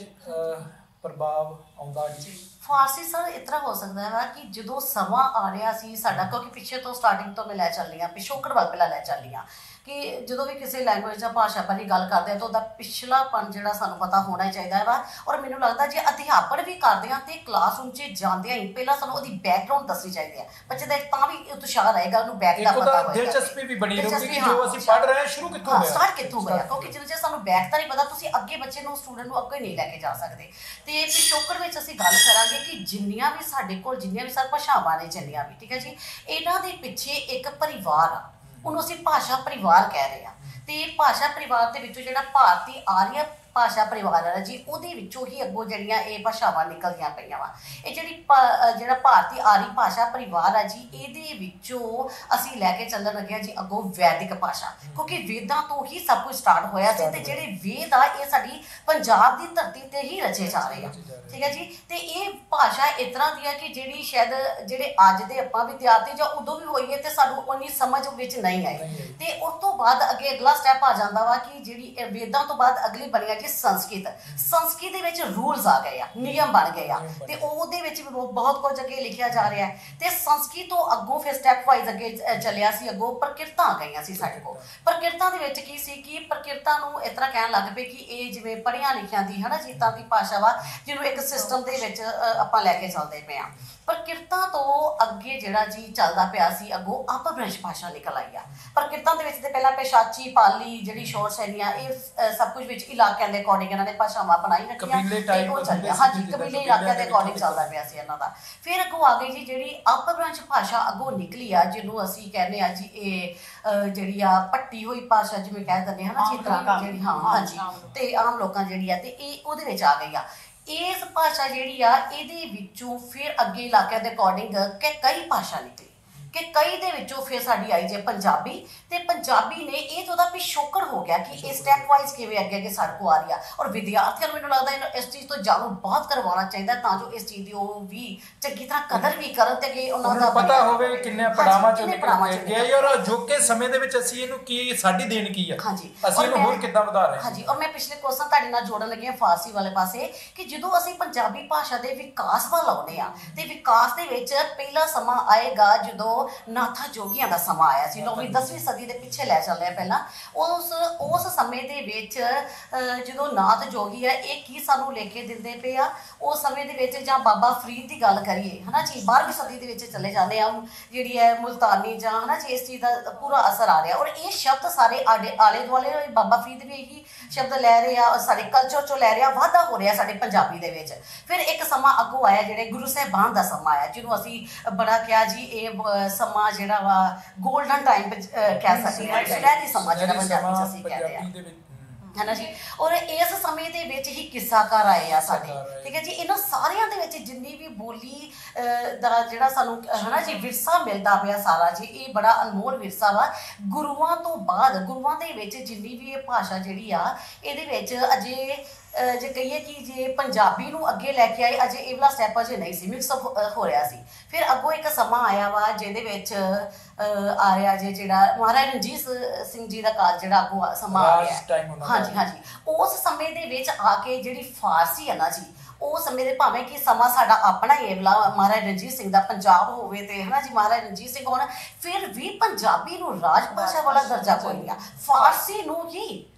ਪ੍ਰਭਾਵ ਆਉਂਦਾ ਜੀ। ਫਾਰਸੀ ਸਰ ਇਸ ਤਰ੍ਹਾਂ ਹੋ ਸਕਦਾ ਹੈ ਕਿ ਜਦੋਂ ਸਮਾਂ ਆ ਰਿਹਾ ਸੀ ਸਾਡਾ, ਕਿਉਂਕਿ ਪਿੱਛੇ ਤੋਂ ਸਟਾਰਟਿੰਗ ਤੋਂ ਮੈਂ ਲੈ ਚੱਲੀ ਹਾਂ, ਪਿਛੋਕੜ ਵੱਲ ਪਹਿਲਾਂ ਲੈ ਚੱਲੀ ਹਾਂ, ਕਿ ਜਦੋਂ ਵੀ ਕਿਸੇ ਲੈਂਗੁਏਜ ਜਾਂ ਭਾਸ਼ਾ ਬਾਰੇ ਗੱਲ ਕਰਦੇ ਹਾਂ ਤਾਂ ਉਹਦਾ ਪਿਛਲਾਪਣ ਜਿਹੜਾ ਸਾਨੂੰ ਪਤਾ ਹੋਣਾ ਚਾਹੀਦਾ ਵਾ। ਔਰ ਮੈਨੂੰ ਲੱਗਦਾ ਜੇ ਅਧਿਆਪਨ ਵੀ ਕਰਦੇ ਹਾਂ ਤੇ ਕਲਾਸਰੂਮ 'ਚ ਜਾਂਦਿਆਂ ਹੀ ਪਹਿਲਾਂ ਸਾਨੂੰ ਉਹਦੀ ਬੈਕਗਰਾਉਂਡ ਦੱਸਣੀ ਚਾਹੀਦੀ ਹੈ। ਬੱਚੇ ਦਾ ਤਾਂ ਵੀ ਉਤਸ਼ਾਹ ਰਹੇਗਾ, ਉਹਨੂੰ ਬੈਕ ਦਾ ਪਤਾ ਹੋਏਗਾ, ਦਿਲਚਸਪੀ ਵੀ ਬਣੀ ਰਹੇਗੀ ਕਿ ਜੋ ਅਸੀਂ ਪੜ੍ਹ ਰਹੇ ਹਾਂ ਸ਼ੁਰੂ ਕਿੱਥੋਂ ਹੋਇਆ, ਸਟਾਰਟ ਕਿੱਥੋਂ ਹੋਇਆ, ਕਿਉਂਕਿ ਜਿੰਨੇ ਚਿਰ ਸਾਨੂੰ ਬੈਕ ਦਾ ਨਹੀਂ ਪਤਾ ਤੁਸੀਂ ਅੱਗੇ ਬੱਚੇ ਨੂੰ, ਸਟੂਡੈਂਟ ਨੂੰ ਅੱਗੇ ਨਹੀਂ ਲੈ ਕੇ ਜਾ ਸਕਦੇ। ਤੇ ਪਿਛੋਕੜ ਵਿੱਚ ਅਸੀਂ ਗੱਲ ਕਰਾਂਗੇ ਕਿ ਜਿੰਨੀਆਂ ਵੀ ਸਾਡੇ ਕੋਲ ਜਿੰਨੀਆਂ ਵੀ ਸਰ ਭਾਸ਼ਾਵਾਂ ਨੇ ਚੱਲੀਆਂ ਵੀ, ਠੀਕ ਹੈ ਜੀ, ਇਹਨਾਂ ਦੇ ਪਿੱਛੇ ਇੱਕ ਪਰਿਵਾਰ ਆ, ਉਹਨੂੰ ਅਸੀਂ ਭਾਸ਼ਾ ਪਰਿਵਾਰ ਕਹਿ ਰਹੇ ਹਾਂ। ਤੇ ਭਾਸ਼ਾ ਪਰਿਵਾਰ ਦੇ ਵਿੱਚੋਂ ਜਿਹੜਾ ਭਾਰਤੀ ਆਰੀਆ ਭਾਸ਼ਾ ਪਰਿਵਾਰ ਹੈ ਜੀ, ਉਹਦੇ ਵਿੱਚੋਂ ਹੀ ਅੱਗੋਂ ਜਿਹੜੀਆਂ ਇਹ ਭਾਸ਼ਾਵਾਂ ਨਿਕਲਦੀਆਂ ਪਈਆਂ ਵਾ। ਇਹ ਜਿਹੜਾ ਭਾਰਤੀ ਆਰੀ ਭਾਸ਼ਾ ਪਰਿਵਾਰ ਹੈ ਜੀ, ਇਹਦੇ ਵਿੱਚੋਂ ਅਸੀਂ ਲੈ ਕੇ ਚੱਲਣ ਲੱਗੇ ਹਾਂ ਜੀ ਅੱਗੋਂ ਵੈਦਿਕ ਭਾਸ਼ਾ, ਕਿਉਂਕਿ ਵੇਦਾਂ ਤੋਂ ਹੀ ਸਭ ਕੁਝ ਸਟਾਰਟ ਹੋਇਆ ਸੀ। ਤੇ ਜਿਹੜੇ ਵੇਦ ਆ ਇਹ ਸਾਡੀ ਪੰਜਾਬ ਦੀ ਧਰਤੀ ਤੇ ਹੀ ਰਚੇ ਜਾ ਰਹੇ ਆ, ਠੀਕ ਹੈ ਜੀ। ਤੇ ਇਹ ਭਾਸ਼ਾ ਇਸ ਤਰ੍ਹਾਂ ਦੀ ਹੈ ਕਿ ਜਿਹੜੀ ਸ਼ਾਇਦ ਜਿਹੜੇ ਅੱਜ ਦੇ ਆਪਾਂ ਵਿਦਿਆਰਥੀ ਜਾਂ ਉਦੋਂ ਵੀ ਹੋਈਏ ਤੇ ਸਾਨੂੰ ਉਨੀ ਸਮਝ ਵਿੱਚ ਨਹੀਂ ਆਈ। ਤੇ ਉਸ ਤੋਂ ਬਾਅਦ ਅੱਗੇ ਅਗਲਾ ਸਟੈਪ ਆ ਜਾਂਦਾ ਵਾ ਕਿ ਜਿਹੜੀ ਵੇਦਾਂ ਤੋਂ ਬਾਅਦ ਅਗਲੀ ਬਣੀ ਸੰਸਕ੍ਰਿਤ ਦੇ ਵਿੱਚ ਰੂਲਸ ਆ ਗਏ ਆ, ਨਿਯਮ ਬਣ ਗਏ ਆ, ਤੇ ਉਹਦੇ ਵਿੱਚ ਵੀ ਬਹੁਤ ਕੁਝ ਅੱਗੇ ਲਿਖਿਆ ਜਾ ਰਿਹਾ ਹੈ। ਤੇ ਸੰਸਕ੍ਰਿਤ ਤੋਂ ਅੱਗੋਂ ਫਿਰ ਸਟੈਪ ਵਾਈਜ਼ ਅੱਗੇ ਚੱਲਿਆ ਸੀ, ਅੱਗੋਂ ਪ੍ਰਕਿਰਤਾਂ ਆ ਗਈਆਂ ਸੀ ਸਾਡੇ ਕੋਲ। ਪ੍ਰਕਿਰਤਾਂ ਦੇ ਵਿੱਚ ਕੀ ਸੀ ਕਿ ਪ੍ਰਕਿਰਤਾਂ ਨੂੰ ਇਸ ਤਰ੍ਹਾਂ ਕਹਿਣ ਲੱਗ ਪਏ ਕਿ ਇਹ ਜਿਵੇਂ ਪੜ੍ਹਿਆਂ ਲਿਖਿਆਂ ਦੀ ਹਨਾ ਜੀਤਾਂ ਦੀ ਭਾਸ਼ਾ ਵਾ, ਜਿਹਨੂੰ ਇੱਕ ਸਿਸਟਮ ਦੇ ਵਿੱਚ ਆਪਾਂ ਲੈ ਕੇ ਚੱਲਦੇ ਪਏ ਆ। ਪ੍ਰਕਿਰਤਾਂ ਤੋਂ ਅੱਗੇ ਜਿਹੜਾ ਜੀ ਚੱਲਦਾ ਪਿਆ ਸੀ ਅੱਗੋਂ ਅਪਭ੍ਰੰਸ਼ ਭਾਸ਼ਾ ਨਿਕਲ ਆਈ ਆ। ਪ੍ਰਕਿਰਤਾਂ ਦੇ ਵਿੱਚ ਤੇ ਪਹਿਲਾਂ ਪੇਸ਼ਾਚੀ, ਪਾਲੀ, ਜਿਹੜੀ ਸ਼ੋਰ ਸ਼ੈਲੀਆਂ, ਇਹ ਸਭ ਕੁਝ ਵਿੱਚ ਇਲਾਕਿਆਂ ਦੇ ਅਕੋਰਡਿੰਗ ਇਹਨਾਂ ਨੇ ਭਾਸ਼ਾਵਾਂ ਬਣਾਈ ਰੱਖੀਆਂ ਤੇ ਉਹ ਚੱਲਿਆ। ਹਾਂਜੀ, ਕਬੀਲੇ ਇਲਾਕਿਆਂ ਦੇ ਅਕੋਰਡਿੰਗ ਚੱਲਦਾ ਪਿਆ ਸੀ ਇਹਨਾਂ ਦਾ। ਫਿਰ ਅੱਗੋਂ ਆ ਗਈ ਜੀ ਜਿਹੜੀ ਅਪਭ੍ਰੰਸ਼ ਭਾਸ਼ਾ ਅੱਗੋਂ ਨਿਕਲੀ ਆ, ਜਿਹਨੂੰ ਅਸੀਂ ਕਹਿੰਦੇ ਆ ਜੀ ਇਹ ਜਿਹੜੀ ਆ ਪੱਟੀ ਹੋਈ ਭਾਸ਼ਾ ਜਿਵੇਂ ਕਹਿ ਦਿੰਦੇ ਹਾਂ ਨਾ ਜੀ, ਜਿਹੜੀ ਹਾਂ ਹਾਂਜੀ, ਤੇ ਆਮ ਲੋਕਾਂ ਜਿਹੜੀ ਆ ਤੇ ਇਹ ਉਹਦੇ ਵਿੱਚ ਆ ਗਈ ਆ। ਇਸ ਭਾਸ਼ਾ ਜਿਹੜੀ ਆ ਇਹਦੇ ਵਿੱਚੋਂ ਫਿਰ ਅੱਗੇ ਇਲਾਕਿਆਂ ਦੇ ਅਕੋਰਡਿੰਗ ਕਈ ਭਾਸ਼ਾ ਨਿਕਲੀ, ਕਿ ਕਈ ਦੇ ਵਿੱਚੋਂ ਫਿਰ ਸਾਡੀ ਆਈ ਜੇ ਪੰਜਾਬੀ। ਤੇ ਪੰਜਾਬੀ ਨੇ ਇਹ ਉਹਦਾ ਪਿਛੋਕੜ ਹੋ ਗਿਆ ਕਿ ਇਹ ਸਟੈਪ ਵਾਈਜ਼ ਕਿਵੇਂ ਅੱਗੇ ਅੱਗੇ ਸਾਡੇ ਕੋਲ ਆ ਰਹੀ ਆ। ਔਰ ਵਿਦਿਆਰਥੀਆਂ ਨੂੰ ਮੈਨੂੰ ਲੱਗਦਾ ਇਸ ਚੀਜ਼ ਤੋਂ ਜਾਣੂ ਬਹੁਤ ਕਰਵਾਉਣਾ ਚਾਹੀਦਾ ਤਾਂ ਜੋ ਇਸ ਚੀਜ਼ ਦੀ ਉਹ ਵੀ ਚੰਗੀ ਤਰ੍ਹਾਂ ਕਦਰ ਵੀ ਕਰਨ ਤੇ ਕਿ ਉਹਨਾਂ ਦਾ ਪਤਾ ਹੋਵੇ ਕਿੰਨੇ ਪੜਾਵਾਂ ਚੋਂ ਨਿਕਲ ਗਏ ਔਰ ਅਜੋਕੇ ਸਮੇਂ ਦੇ ਵਿੱਚ ਅਸੀਂ ਇਹਨੂੰ ਕੀ ਸਾਡੀ ਦੇਣ ਕੀ ਆ, ਅਸੀਂ ਇਹਨੂੰ ਹੋਰ ਕਿੱਦਾਂ ਵਧਾ ਰਹੇ ਹਾਂ। ਹਾਂਜੀ, ਔਰ ਮੈਂ ਪਿਛਲੇ ਕੁਐਸਚਨ ਤੁਹਾਡੇ ਨਾਲ ਜੋੜਨ ਲੱਗੀ ਹਾਂ ਫਾਰਸੀ ਵਾਲੇ ਪਾਸੇ, ਕਿ ਜਦੋਂ ਅਸੀਂ ਪੰਜਾਬੀ ਭਾਸ਼ਾ ਦੇ ਵਿਕਾਸ ਵੱਲ ਆਉਂਦੇ ਆ ਤੇ ਵਿਕਾਸ ਦੇ ਵਿੱਚ ਪਹਿਲਾ ਸਮਾਂ ਆਏਗਾ ਜਦੋਂ ਨਾਥਾ ਜੋਗੀਆਂ ਦਾ ਸਮਾਂ ਆਇਆ ਸੀ। 9ਵੀਂ 10ਵੀਂ ਸਦੀ ਦੇ ਪਿੱਛੇ ਲੈ ਚੱਲਦੇ ਆ ਪਹਿਲਾਂ। ਉਸ ਸਮੇਂ ਦੇ ਵਿੱਚ ਜਦੋਂ ਨਾਥ ਜੋਗੀ ਹੈ ਇਹ ਕੀ ਸਾਨੂੰ ਲੈ ਕੇ ਦਿੰਦੇ ਪਏ ਆ, ਉਸ ਸਮੇਂ ਦੇ ਵਿੱਚ ਜਾਂ ਬਾਬਾ ਫਰੀਦ ਦੀ ਗੱਲ ਕਰੀਏ ਹਨਾ ਜੀ, 12ਵੀਂ ਸਦੀ ਦੇ ਵਿੱਚ ਚਲੇ ਜਾਂਦੇ ਆ, ਜਿਹੜੀ ਹੈ ਮੁਲਤਾਨੀ ਜਾਂ ਹਨਾ ਜੀ, ਇਸ ਚੀਜ਼ ਦਾ ਪੂਰਾ ਅਸਰ ਆ ਰਿਹਾ। ਔਰ ਇਹ ਸ਼ਬਦ ਸਾਰੇ ਆਲੇ ਦੁਆਲੇ ਬਾਬਾ ਫਰੀਦ ਵੀ ਇਹੀ ਸ਼ਬਦ ਲੈ ਰਹੇ ਆ, ਸਾਡੇ ਕਲਚਰ ਚੋਂ ਲੈ ਰਿਹਾ, ਵਾਧਾ ਹੋ ਰਿਹਾ ਸਾਡੇ ਪੰਜਾਬੀ ਦੇ ਵਿੱਚ। ਫਿਰ ਇੱਕ ਸਮਾਂ ਅੱਗੋਂ ਆਇਆ ਜਿਹੜੇ ਗੁਰੂ ਸਾਹਿਬਾਨ ਦਾ ਸਮਾਂ ਆਇਆ, ਜਿਹਨੂੰ ਅਸੀਂ ਬੜਾ ਕਿਹਾ ਜੀ ਇਹ ਸਮਾਂ ਜਿਹੜਾ ਵਾ ਗੋਲਡਨ ਟਾਈਮ ਕਹਿ ਸਕਦੇ ਹਾਂ, ਸ਼ਹਿਰੀ ਸਮਾਂ ਜਿਹੜਾ ਪੰਜਾਬੀ 'ਚ ਅਸੀਂ ਕਹਿੰਦੇ ਆ। ਹੈ ਨਾ ਜੀ। ਔਰ ਇਸ ਸਮੇਂ ਦੇ ਵਿੱਚ ਹੀ ਕਿੱਸਾਕਾਰ ਆਏ ਆ ਸਾਡੇ, ਕਿੱਸਾਕਾਰ ਆਏ। ਠੀਕ ਹੈ ਜੀ। ਇਹਨਾਂ ਸਾਰਿਆਂ ਦੇ ਵਿੱਚ ਜਿੰਨੀ ਵੀ ਬੋਲੀ ਦਾ ਜਿਹੜਾ ਸਾਨੂੰ ਹੈ ਨਾ ਜੀ ਵਿਰਸਾ ਮਿਲਦਾ ਪਿਆ ਸਾਰਾ ਜੀ, ਇਹ ਬੜਾ ਅਨਮੋਲ ਵਿਰਸਾ ਵਾ। ਗੁਰੂਆਂ ਤੋਂ ਬਾਅਦ ਗੁਰੂਆਂ ਦੇ ਵਿੱਚ ਜਿੰਨੀ ਵੀ ਇਹ ਭਾਸ਼ਾ ਜਿਹੜੀ ਆ, ਇਹਦੇ ਵਿੱਚ ਅਜੇ ਜੇ ਕਹੀਏ ਕਿ ਜੇ ਪੰਜਾਬੀ ਨੂੰ ਅੱਗੇ ਲੈ ਕੇ ਆਏ, ਅਜੇ ਇਹ ਵਾਲਾ ਸਟੈਪ ਅਜੇ ਨਹੀਂ ਸੀ, ਮਿਕਸਅਪ ਹੋ ਰਿਹਾ ਸੀ। ਫਿਰ ਅੱਗੋਂ ਇੱਕ ਸਮਾਂ ਆਇਆ ਵਾ ਜਿਹਦੇ ਵਿੱਚ ਆ ਰਿਹਾ ਜੇ ਜਿਹੜਾ ਮਹਾਰਾਜਾ ਰਣਜੀਤ ਸਿੰਘ ਜੀ ਦਾ ਕਾਲ ਜਿਹੜਾ ਅੱਗੋਂ ਸਮਾਂ ਆ ਰਿਹਾ। ਹਾਂਜੀ ਹਾਂਜੀ, ਉਸ ਸਮੇਂ ਦੇ ਵਿੱਚ ਆ ਕੇ ਜਿਹੜੀ ਫਾਰਸੀ ਹੈ ਨਾ ਜੀ, ਉਹ ਸਮੇਂ ਦੇ ਭਾਵੇਂ ਕਿ ਸਮਾਂ ਸਾਡਾ ਆਪਣਾ ਹੀ ਹੈ, ਮਹਾਰਾਜਾ ਰਣਜੀਤ ਸਿੰਘ ਦਾ ਪੰਜਾਬ ਹੋਵੇ ਤੇ ਹੈ ਨਾ ਜੀ ਮਹਾਰਾਜਾ ਰਣਜੀਤ ਸਿੰਘ ਹੋਣ, ਫਿਰ ਵੀ ਪੰਜਾਬੀ ਨੂੰ ਰਾਜ ਭਾਸ਼ਾ ਵਾਲਾ ਦਰਜਾ ਕੋਈ ਨਹੀਂ ਆ, ਫਾਰਸੀ ਨੂੰ ਹੀ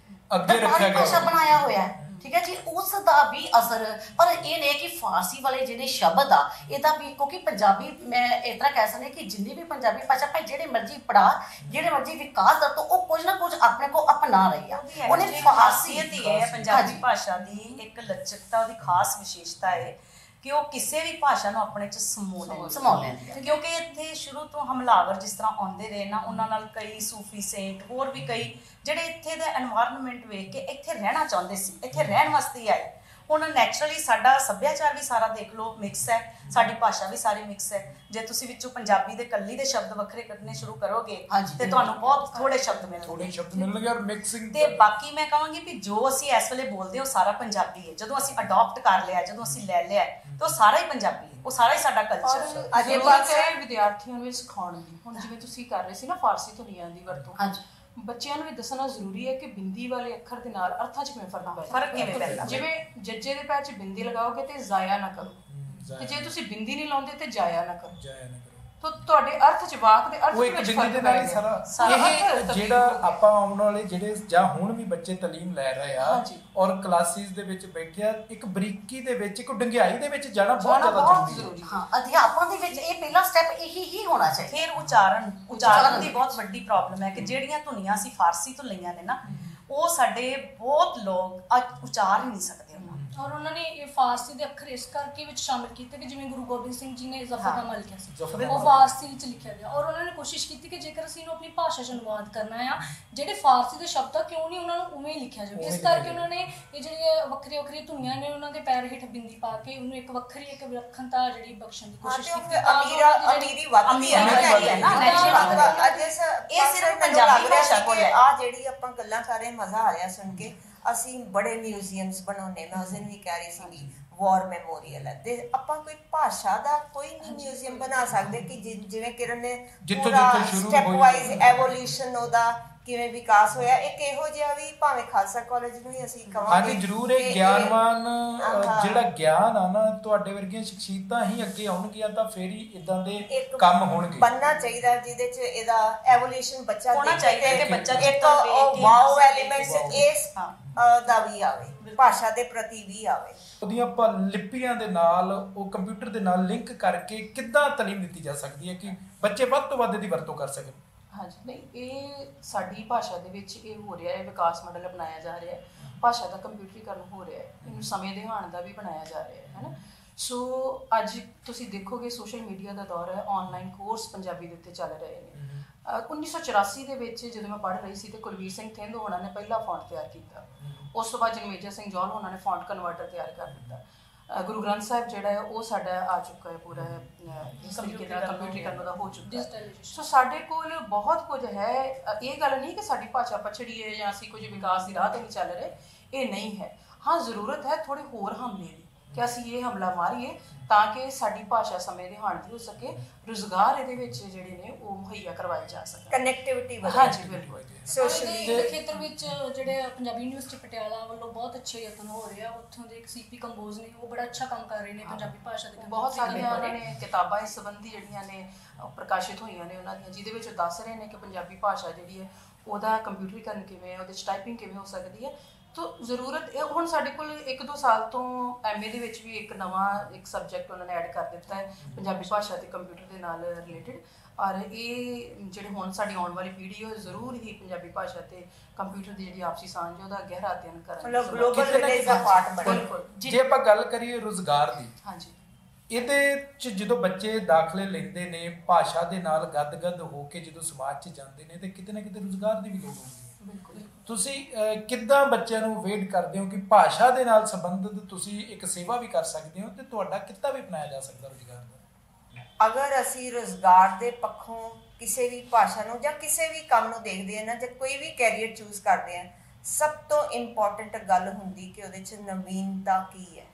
ਅੱਗੇ ਰੱਖਿਆ ਗਿਆ ਭਾਸ਼ਾ ਬਣਾਇਆ ਹੋਇਆ ਹੈ, ਠੀਕ ਹੈ ਜੀ। ਉਸ ਦਾ ਵੀ ਅਸਰ, ਪਰ ਇਹ ਨਹੀਂ ਕਿ ਫਾਰਸੀ ਵਾਲੇ ਜਿਹੜੇ ਸ਼ਬਦ ਆ ਇਹਦਾ ਵੀ, ਕਿਉਂਕਿ ਪੰਜਾਬੀ ਮੈਂ ਇਸ ਤਰ੍ਹਾਂ ਕਹਿ ਸਕਦੀ ਕਿ ਜਿੰਨੀ ਵੀ ਪੰਜਾਬੀ ਭਾਸ਼ਾ ਭਾਈ ਜਿਹੜੇ ਮਰਜ਼ੀ ਪੜਾ, ਜਿਹੜੇ ਮਰਜ਼ੀ ਵਿਕਾਸ ਕਰ, ਉਹ ਕੁਝ ਨਾ ਕੁਝ ਆਪਣੇ ਕੋ ਅਪਣਾ ਰਹੀ ਆ। ਉਹਨੇ ਫਾਰਸੀ ਹੀ ਹੈ ਪੰਜਾਬੀ ਭਾਸ਼ਾ ਦੀ ਇੱਕ ਲਚਕਤਾ, ਉਹਦੀ ਖਾਸ ਵਿਸ਼ੇਸ਼ਤਾ ਹੈ ਕਿ ਉਹ ਕਿਸੇ ਵੀ ਭਾਸ਼ਾ ਨੂੰ ਆਪਣੇ ਚ ਸਮੋ ਲੈਂਦੀ ਹੈ। ਕਿਉਂਕਿ ਇੱਥੇ ਸ਼ੁਰੂ ਤੋਂ ਹਮਲਾਵਰ ਜਿਸ ਤਰ੍ਹਾਂ ਆਉਂਦੇ ਰਹੇ ਨਾ, ਉਹਨਾਂ ਨਾਲ ਕਈ ਸੂਫੀ ਸੇਂਟ ਹੋਰ ਵੀ ਕਈ ਜਿਹੜੇ ਇੱਥੇ ਦਾ এনवायरमेंट ਵੇਖ ਕੇ ਇੱਥੇ ਰਹਿਣਾ ਚਾਹੁੰਦੇ ਸੀ, ਇੱਥੇ ਰਹਿਣ ਵਾਸਤੇ ਆਏ। ਹੁਣ ਨੈਚੁਰਲੀ ਸਾਡਾ ਸੱਭਿਆਚਾਰ ਵੀ ਸਾਰਾ ਦੇਖ ਲਓ ਮਿਕਸ ਹੈ, ਸਾਡੀ ਭਾਸ਼ਾ ਵੀ ਸਾਰੀ ਮਿਕਸ ਹੈ। ਜੇ ਤੁਸੀਂ ਵਿੱਚੋਂ ਪੰਜਾਬੀ ਦੇ ਕੱਲੀ ਦੇ ਸ਼ਬਦ ਵੱਖਰੇ ਕੱਢਣੇ ਸ਼ੁਰੂ ਕਰੋਗੇ ਤੇ ਤੁਹਾਨੂੰ ਬਹੁਤ ਥੋੜੇ ਸ਼ਬਦ ਮਿਲਣਗੇ ਔਰ ਮਿਕਸਿੰਗ। ਤੇ ਬਾਕੀ ਮੈਂ ਕਹਾਂਗੀ ਵੀ ਜੋ ਅਸੀਂ ਇਸ ਵੇਲੇ ਬੋਲਦੇ ਉਹ ਸਾਰਾ ਪੰਜਾਬੀ ਹੈ। ਜਦੋਂ ਅਸੀਂ ਅਡਾਪਟ ਕਰ ਲਿਆ, ਜਦੋਂ ਅਸੀਂ ਲੈ ਲਿਆ, ਤਾਂ ਉਹ ਸਾਰਾ ਹੀ ਪੰਜਾਬੀ ਹੈ, ਉਹ ਸਾਰਾ ਹੀ ਸਾਡਾ ਕਲਚਰ ਹੈ। ਅਜੇ ਬਾਤ ਹੈ ਵਿਦਿਆਰਥੀਆਂ ਨੂੰ ਸਿਖਾਉਣ ਦੀ। ਹੁਣ ਜਿਵੇਂ ਤੁਸੀਂ ਕਰ ਰਹੇ ਸੀ ਨਾ ਫਾਰਸੀ ਧੁਨੀਆਂ ਦੀ ਵਰਤੋਂ, ਬੱਚਿਆਂ ਨੂੰ ਵੀ ਦੱਸਣਾ ਜ਼ਰੂਰੀ ਹੈ ਕਿ ਬਿੰਦੀ ਵਾਲੇ ਅੱਖਰ ਦੇ ਨਾਲ ਅਰਥਾਂ 'ਚ ਕਿਵੇਂ ਫਰਕ ਪੈਂਦਾ। ਜਿਵੇਂ ਜੱਜੇ ਦੇ ਪੈਰ 'ਚ ਬਿੰਦੀ ਲਗਾਓਗੇ ਤੇ ਜ਼ਾਇਆ ਨਾ ਕਰੋ, ਤੇ ਜੇ ਤੁਸੀਂ ਬਿੰਦੀ ਨਹੀਂ ਲਾਉਂਦੇ ਤੇ ਜਾਇਆ ਨਾ ਕਰੋ। ਤਾਂ ਤੁਹਾਡੇ ਅਰਥ 'ਚ ਵਾਕ ਦੇ ਅਰਥ ਵਿੱਚ ਫਰਕ ਪੈ ਗਿਆ। ਇਹ ਜਿਹੜਾ ਆਪਾਂ ਆਉਣ ਵਾਲੇ ਜਿਹੜੇ ਜਾਂ ਹੁਣ ਵੀ ਬੱਚੇ ਤਾਲੀਮ ਲੈ ਰਹੇ ਆ ਔਰ ਕਲਾਸਿਸ ਦੇ ਵਿੱਚ ਬੈਠਿਆ, ਇੱਕ ਬਰੀਕੀ ਦੇ ਵਿੱਚ, ਇੱਕ ਡੰਗਿਆਈ ਦੇ ਵਿੱਚ ਜਾਣਾ ਬਹੁਤ ਜ਼ਿਆਦਾ ਜ਼ਰੂਰੀ ਹੈ। ਹਾਂ, ਅਧਿਆਪਨ ਦੇ ਵਿੱਚ ਇਹ ਪਹਿਲਾ ਸਟੈਪ ਇਹੀ ਹੀ ਹੋਣਾ ਚਾਹੀਦਾ। ਫਿਰ ਉਚਾਰਨ ਦੀ ਬਹੁਤ ਵੱਡੀ ਪ੍ਰੋਬਲਮ ਹੈ ਕਿ ਜਿਹੜੀਆਂ ਧੁਨੀਆਂ ਅਸੀਂ ਫਾਰਸੀ ਤੋਂ ਲਈਆਂ ਨੇ ਨਾ, ਉਹ ਸਾਡੇ ਬਹੁਤ ਲੋਕ ਅੱਜ ਉਚਾਰ ਹੀ ਨਹੀਂ ਸਕਦੇ। ਔਰ ਉਹਨਾਂ ਨੇ ਇਹ ਫਾਰਸੀ ਦੇ ਅੱਖਰ ਇਸ ਕਰਕੇ ਵਿੱਚ ਸ਼ਾਮਿਲ ਕੀਤੇ ਕਿ ਜਿਵੇਂ ਗੁਰੂ ਗੋਬਿੰਦ ਸਿੰਘ ਜੀ ਨੇ ਜ਼ਫਰਨਾਮਾ ਲਿਖਿਆ ਸੀ, ਉਹ ਫਾਰਸੀ ਵਿੱਚ ਲਿਖਿਆ ਗਿਆ। ਔਰ ਉਹਨਾਂ ਨੇ ਕੋਸ਼ਿਸ਼ ਕੀਤੀ ਕਿ ਜੇਕਰ ਅਸੀਂ ਇਹਨੂੰ ਆਪਣੀ ਭਾਸ਼ਾ 'ਚ ਅਨੁਵਾਦ ਕਰਨਾ ਆ, ਜਿਹੜੇ ਫਾਰਸੀ ਦੇ ਸ਼ਬਦ ਆ ਕਿਉਂ ਨਹੀਂ ਉਹਨਾਂ ਨੂੰ ਉਵੇਂ ਹੀ ਲਿਖਿਆ ਜਾਵੇ। ਇਸ ਕਰਕੇ ਉਹਨਾਂ ਨੇ ਇਹ ਜਿਹੜੀਆਂ ਵੱਖਰੀਆਂ ਵੱਖਰੀਆਂ ਧੁਨੀਆਂ ਨੇ, ਉਹਨਾਂ ਦੇ ਪੈਰ ਹੇਠ ਬਿੰਦੀ ਪਾ ਕੇ ਉਹਨੂੰ ਇੱਕ ਵੱਖਰੀ ਇੱਕ ਵਿਲੱਖਣਤਾ ਜਿਹੜੀ ਬਖਸ਼ਣ ਦੀ ਕੋਸ਼ਿਸ਼ ਕੀਤੀ। ਅਮੀਰੀ ਵੱਧਦੀ ਹੈ ਨਾ, ਇਹ ਸਿਰਫ ਪੰਜਾਬੀ ਭਾਸ਼ਾ ਕੋਲ ਹੈ। ਆ ਜਿਹੜੀ ਆਪਾਂ ਗੱਲਾਂ ਕਰ ਰਹੇ, ਮਜ਼ਾ ਆ ਰਿਹਾ ਸੁਣ ਕੇ। ਅਸੀਂ ਬੜੇ ਮਿਊਜ਼ੀਅਮਸ ਬਣਾਉਂਦੇ, ਮੈਂ ਉਸ ਦਿਨ ਵੀ ਕਹਿ ਰਹੀ ਸੀਗੀ ਵਾਰ ਮੈਮੋਰੀਅਲ ਹੈ, ਤੇ ਆਪਾਂ ਕੋਈ ਭਾਸ਼ਾ ਦਾ ਕੋਈ ਨਹੀਂ ਮਿਊਜ਼ੀਅਮ ਬਣਾ ਸਕਦੇ ਕਿ ਜਿਵੇਂ ਕਿਰਨ ਨੇ ਪੂਰਾ ਸਟੈਪ ਵਾਈਜ਼ ਐਵੋਲੂਸ਼ਨ ਉਹਦਾ ਕਿਵੇਂ ਵਿਕਾਸ ਹੋਇਆ। ਇੱਕ ਇਹੋ ਜਿਹਾ ਵੀ ਭਾਵੇਂ ਖਾਲਸਾ ਕਾਲਜ ਨੂੰ ਹੀ ਅਸੀਂ ਕਵਾਂਗੇ। ਹਾਂਜੀ ਜ਼ਰੂਰ, ਇਹ ਗਿਆਨਵਾਨ ਜਿਹੜਾ ਗਿਆਨ ਆ ਨਾ, ਤੁਹਾਡੇ ਵਰਗੀਆਂ ਸ਼ਖਸੀਅਤਾਂ ਹੀ ਅੱਗੇ ਆਉਣਗੀਆਂ ਤਾਂ ਫੇਰ ਹੀ ਇਦਾਂ ਦੇ ਕੰਮ ਹੋਣਗੇ। ਬਣਨਾ ਚਾਹੀਦਾ ਜਿਹਦੇ ਚ ਇਹਦਾ ਐਵੋਲੂਸ਼ਨ ਬੱਚਾ ਹੋਣਾ ਚਾਹੀਦਾ ਕਿ ਬੱਚਾ ਇੱਕ ਵਾਓ ਐਲੀਮੈਂਟਸ ਇਸ ਦਾ ਵੀ ਆਵੇ, ਭਾਸ਼ਾ ਦੇ ਪ੍ਰਤੀ ਵੀ ਆਵੇ। ਉਹਦੀਆਂ ਆਪਾਂ ਲਿਪੀਆਂ ਦੇ ਨਾਲ, ਉਹ ਕੰਪਿਊਟਰ ਦੇ ਨਾਲ ਲਿੰਕ ਕਰਕੇ ਕਿੱਦਾਂ ਤਾਲੀਮ ਦਿੱਤੀ ਜਾ ਸਕਦੀ ਹੈ ਕਿ ਬੱਚੇ ਵੱਧ ਤੋਂ ਵੱਧ ਇਹਦੀ ਵਰਤੋਂ ਕਰ ਸਕਣ। ਹਾਂਜੀ, ਨਹੀਂ, ਇਹ ਸਾਡੀ ਭਾਸ਼ਾ ਦੇ ਵਿੱਚ ਇਹ ਹੋ ਰਿਹਾ ਹੈ, ਵਿਕਾਸ ਮਾਡਲ ਅਪਣਾਇਆ ਜਾ ਰਿਹਾ ਹੈ, ਭਾਸ਼ਾ ਦਾ ਕੰਪਿਊਟਰੀਕਰਨ ਹੋ ਰਿਹਾ ਹੈ, ਇਹਨੂੰ ਸਮੇਂ ਦੇ ਹਾਣ ਦਾ ਵੀ ਬਣਾਇਆ ਜਾ ਰਿਹਾ ਹੈ ਨਾ। ਸੋ ਅੱਜ ਤੁਸੀਂ ਦੇਖੋਗੇ ਸੋਸ਼ਲ ਮੀਡੀਆ ਦਾ ਦੌਰ ਹੈ, ਆਨਲਾਈਨ ਕੋਰਸ ਪੰਜਾਬੀ ਦੇ ਉੱਤੇ ਚੱਲ ਰਹੇ ਨੇ। 1984 ਦੇ ਵਿੱਚ ਜਦੋਂ ਮੈਂ ਪੜ੍ਹ ਰਹੀ ਸੀ ਤੇ ਕੁਲਵੀਰ ਸਿੰਘ ਥਿੰਦ ਹੋਣਾ ਨੇ ਪਹਿਲਾ ਫੌਂਟ ਤਿਆਰ ਕੀਤਾ। ਉਸ ਤੋਂ ਬਾਅਦ ਜਗਮੇਜਰ ਸਿੰਘ ਜੌਹਲ ਹੋਣਾ ਨੇ ਫੌਂਟ ਕਨਵਰਟਰ ਤਿਆਰ ਕਰ ਦਿੱਤਾ। ਗੁਰੂ ਗ੍ਰੰਥ ਸਾਹਿਬ ਜਿਹੜਾ ਹੈ ਉਹ ਸਾਡਾ ਆ ਚੁੱਕਾ ਹੈ, ਪੂਰਾ ਇਸ ਤਰੀਕੇ ਨਾਲ ਕੰਪਿਊਟਰੀਕਰਨ ਦਾ ਹੋ ਚੁੱਕਾ ਹੈ। ਸੋ ਸਾਡੇ ਕੋਲ ਬਹੁਤ ਕੁਝ ਹੈ। ਇਹ ਗੱਲ ਨਹੀਂ ਕਿ ਸਾਡੀ ਭਾਸ਼ਾ ਪਛੜੀ ਹੈ ਜਾਂ ਅਸੀਂ ਕੁਝ ਵਿਕਾਸ ਦੀ ਰਾਹ ਤੇ ਨਹੀਂ ਚੱਲ ਰਹੇ, ਇਹ ਨਹੀਂ ਹੈ। ਹਾਂ, ਜ਼ਰੂਰਤ ਹੈ ਥੋੜੇ ਹੋਰ ਹਮਲੇ ਦੀ ਕਿ ਅਸੀਂ ਇਹ ਹਮਲਾ ਮਾਰੀਏ ਤਾਂ ਕਿ ਸਾਡੀ ਭਾਸ਼ਾ ਸਮੇਂ ਦੇ ਹਾਣ ਦੀ ਹੋ ਸਕੇ, ਰੁਜ਼ਗਾਰ ਇਹਦੇ ਵਿੱਚ ਜਿਹੜੇ ਨੇ ਉਹ ਮੁਹੱਈਆ ਕਰਵਾਏ ਜਾ ਸਕਣ, ਕਨੈਕਟੀਵਿਟੀ ਵਧੇ। ਹਾਂਜੀ ਬਿਲਕੁਲ। ਸੋਸ਼ਲੀ ਖੇਤਰ ਵਿੱਚ ਜਿਹੜੇ ਪੰਜਾਬੀ ਯੂਨੀਵਰਸਿਟੀ ਪਟਿਆਲਾ ਵੱਲੋਂ ਬਹੁਤ ਅੱਛੇ ਯਤਨ ਹੋ ਰਹੇ ਆ, ਉੱਥੋਂ ਦੇ ਇੱਕ ਸੀਪੀ ਕੰਬੋਜ ਨੇ, ਉਹ ਬੜਾ ਅੱਛਾ ਕੰਮ ਕਰ ਰਹੇ ਨੇ ਪੰਜਾਬੀ ਭਾਸ਼ਾ ਦੇ। ਬਹੁਤ ਸਾਰੀਆਂ ਉਹਨਾਂ ਨੇ ਕਿਤਾਬਾਂ ਇਸ ਸੰਬੰਧੀ ਜਿਹੜੀਆਂ ਨੇ ਪ੍ਰਕਾਸ਼ਿਤ ਹੋਈਆਂ ਨੇ ਉਹਨਾਂ ਦੀਆਂ, ਜਿਹਦੇ ਵਿੱਚ ਦੱਸ ਰਹੇ ਨੇ ਕਿ ਪੰਜਾਬੀ ਭਾਸ਼ਾ ਜਿਹੜੀ ਹੈ ਉਹਦਾ ਕੰਪਿਊਟਰੀਕਰਨ ਕਿਵੇਂ ਹੈ, ਉਹਦੇ 'ਚ ਟਾਈਪਿੰਗ ਕਿਵੇਂ ਹੋ ਸਕਦੀ ਹੈ। ਤਾਂ ਜ਼ਰੂਰਤ ਇਹ ਹੁਣ ਸਾਡੇ ਕੋਲ 1-2 ਸਾਲ ਤੋਂ MA ਦੇ ਵਿੱਚ ਵੀ ਇੱਕ ਨਵਾਂ ਸਬਜੈਕਟ ਉਹਨਾਂ ਨੇ ਐਡ ਕਰ ਦਿੱਤਾ ਹੈ ਪੰਜਾਬੀ ਭਾਸ਼ਾ ਤੇ ਕੰਪਿਊਟਰ ਦੇ ਨਾਲ ਰਿਲੇਟਡ। ਔਰ ਇਹ ਜਿਹੜੇ ਹੁਣ ਸਾਡੀ ਆਉਣ ਵਾਲੀ ਪੀੜ੍ਹੀ ਉਹ ਜ਼ਰੂਰ ਹੀ ਪੰਜਾਬੀ ਭਾਸ਼ਾ ਤੇ ਕੰਪਿਊਟਰ ਦੀ ਜਿਹੜੀ ਆਪਸੀ ਸਾਂਝ ਉਹਦਾ ਗਹਿਰਾ ਅਧਿਐਨ ਕਰਨ, ਗਲੋਬਲ ਵਿਲੇਜ ਦਾ ਪਾਰਟ ਬਣੇ। ਜੇ ਆਪਾਂ ਗੱਲ ਕਰੀਏ ਰੁਜ਼ਗਾਰ ਦੀ, ਹਾਂਜੀ, ਇਹਦੇ 'ਚ ਜਦੋਂ ਬੱਚੇ ਦਾਖਲੇ ਲੈਂਦੇ ਨੇ ਭਾਸ਼ਾ ਦੇ ਨਾਲ ਗਦਗਦ ਹੋ ਕੇ ਜਦੋਂ ਸਮਾਜ 'ਚ ਜਾਂਦੇ ਨੇ ਤੇ ਕਿਤੇ ਨਾ ਕਿਤੇ ਰੁਜ਼ਗਾਰ ਦੀ ਵੀ ਲੋੜ ਹੁੰਦੀ ਹੈ। ਬਿਲਕੁਲ। ਤੁਸੀਂ ਕਿੱਦਾਂ ਬੱਚਿਆਂ ਨੂੰ ਵੇਟ ਕਰਦੇ ਹੋ ਕਿ ਭਾਸ਼ਾ ਦੇ ਨਾਲ ਸੰਬੰਧਿਤ ਤੁਸੀਂ ਇੱਕ ਸੇਵਾ ਵੀ ਕਰ ਸਕਦੇ ਹੋ ਤੇ ਤੁਹਾਡਾ ਕਿੱਤਾ ਵੀ ਬਣਾਇਆ ਜਾ ਸਕਦਾ ਰੁਜ਼ਗਾਰ ਦਾ? ਅਗਰ ਅਸੀਂ ਰੁਜ਼ਗਾਰ ਦੇ ਪੱਖੋਂ ਕਿਸੇ ਵੀ ਭਾਸ਼ਾ ਨੂੰ ਜਾਂ ਕਿਸੇ ਵੀ ਕੰਮ ਨੂੰ ਦੇਖਦੇ ਹਾਂ ਨਾ, ਜਾਂ ਕੋਈ ਵੀ ਕੈਰੀਅਰ ਚੂਜ਼ ਕਰਦੇ ਹਾਂ, ਸਭ ਤੋਂ ਇੰਪੋਰਟੈਂਟ ਗੱਲ ਹੁੰਦੀ ਕਿ ਉਹਦੇ 'ਚ ਨਵੀਨਤਾ ਕੀ ਹੈ।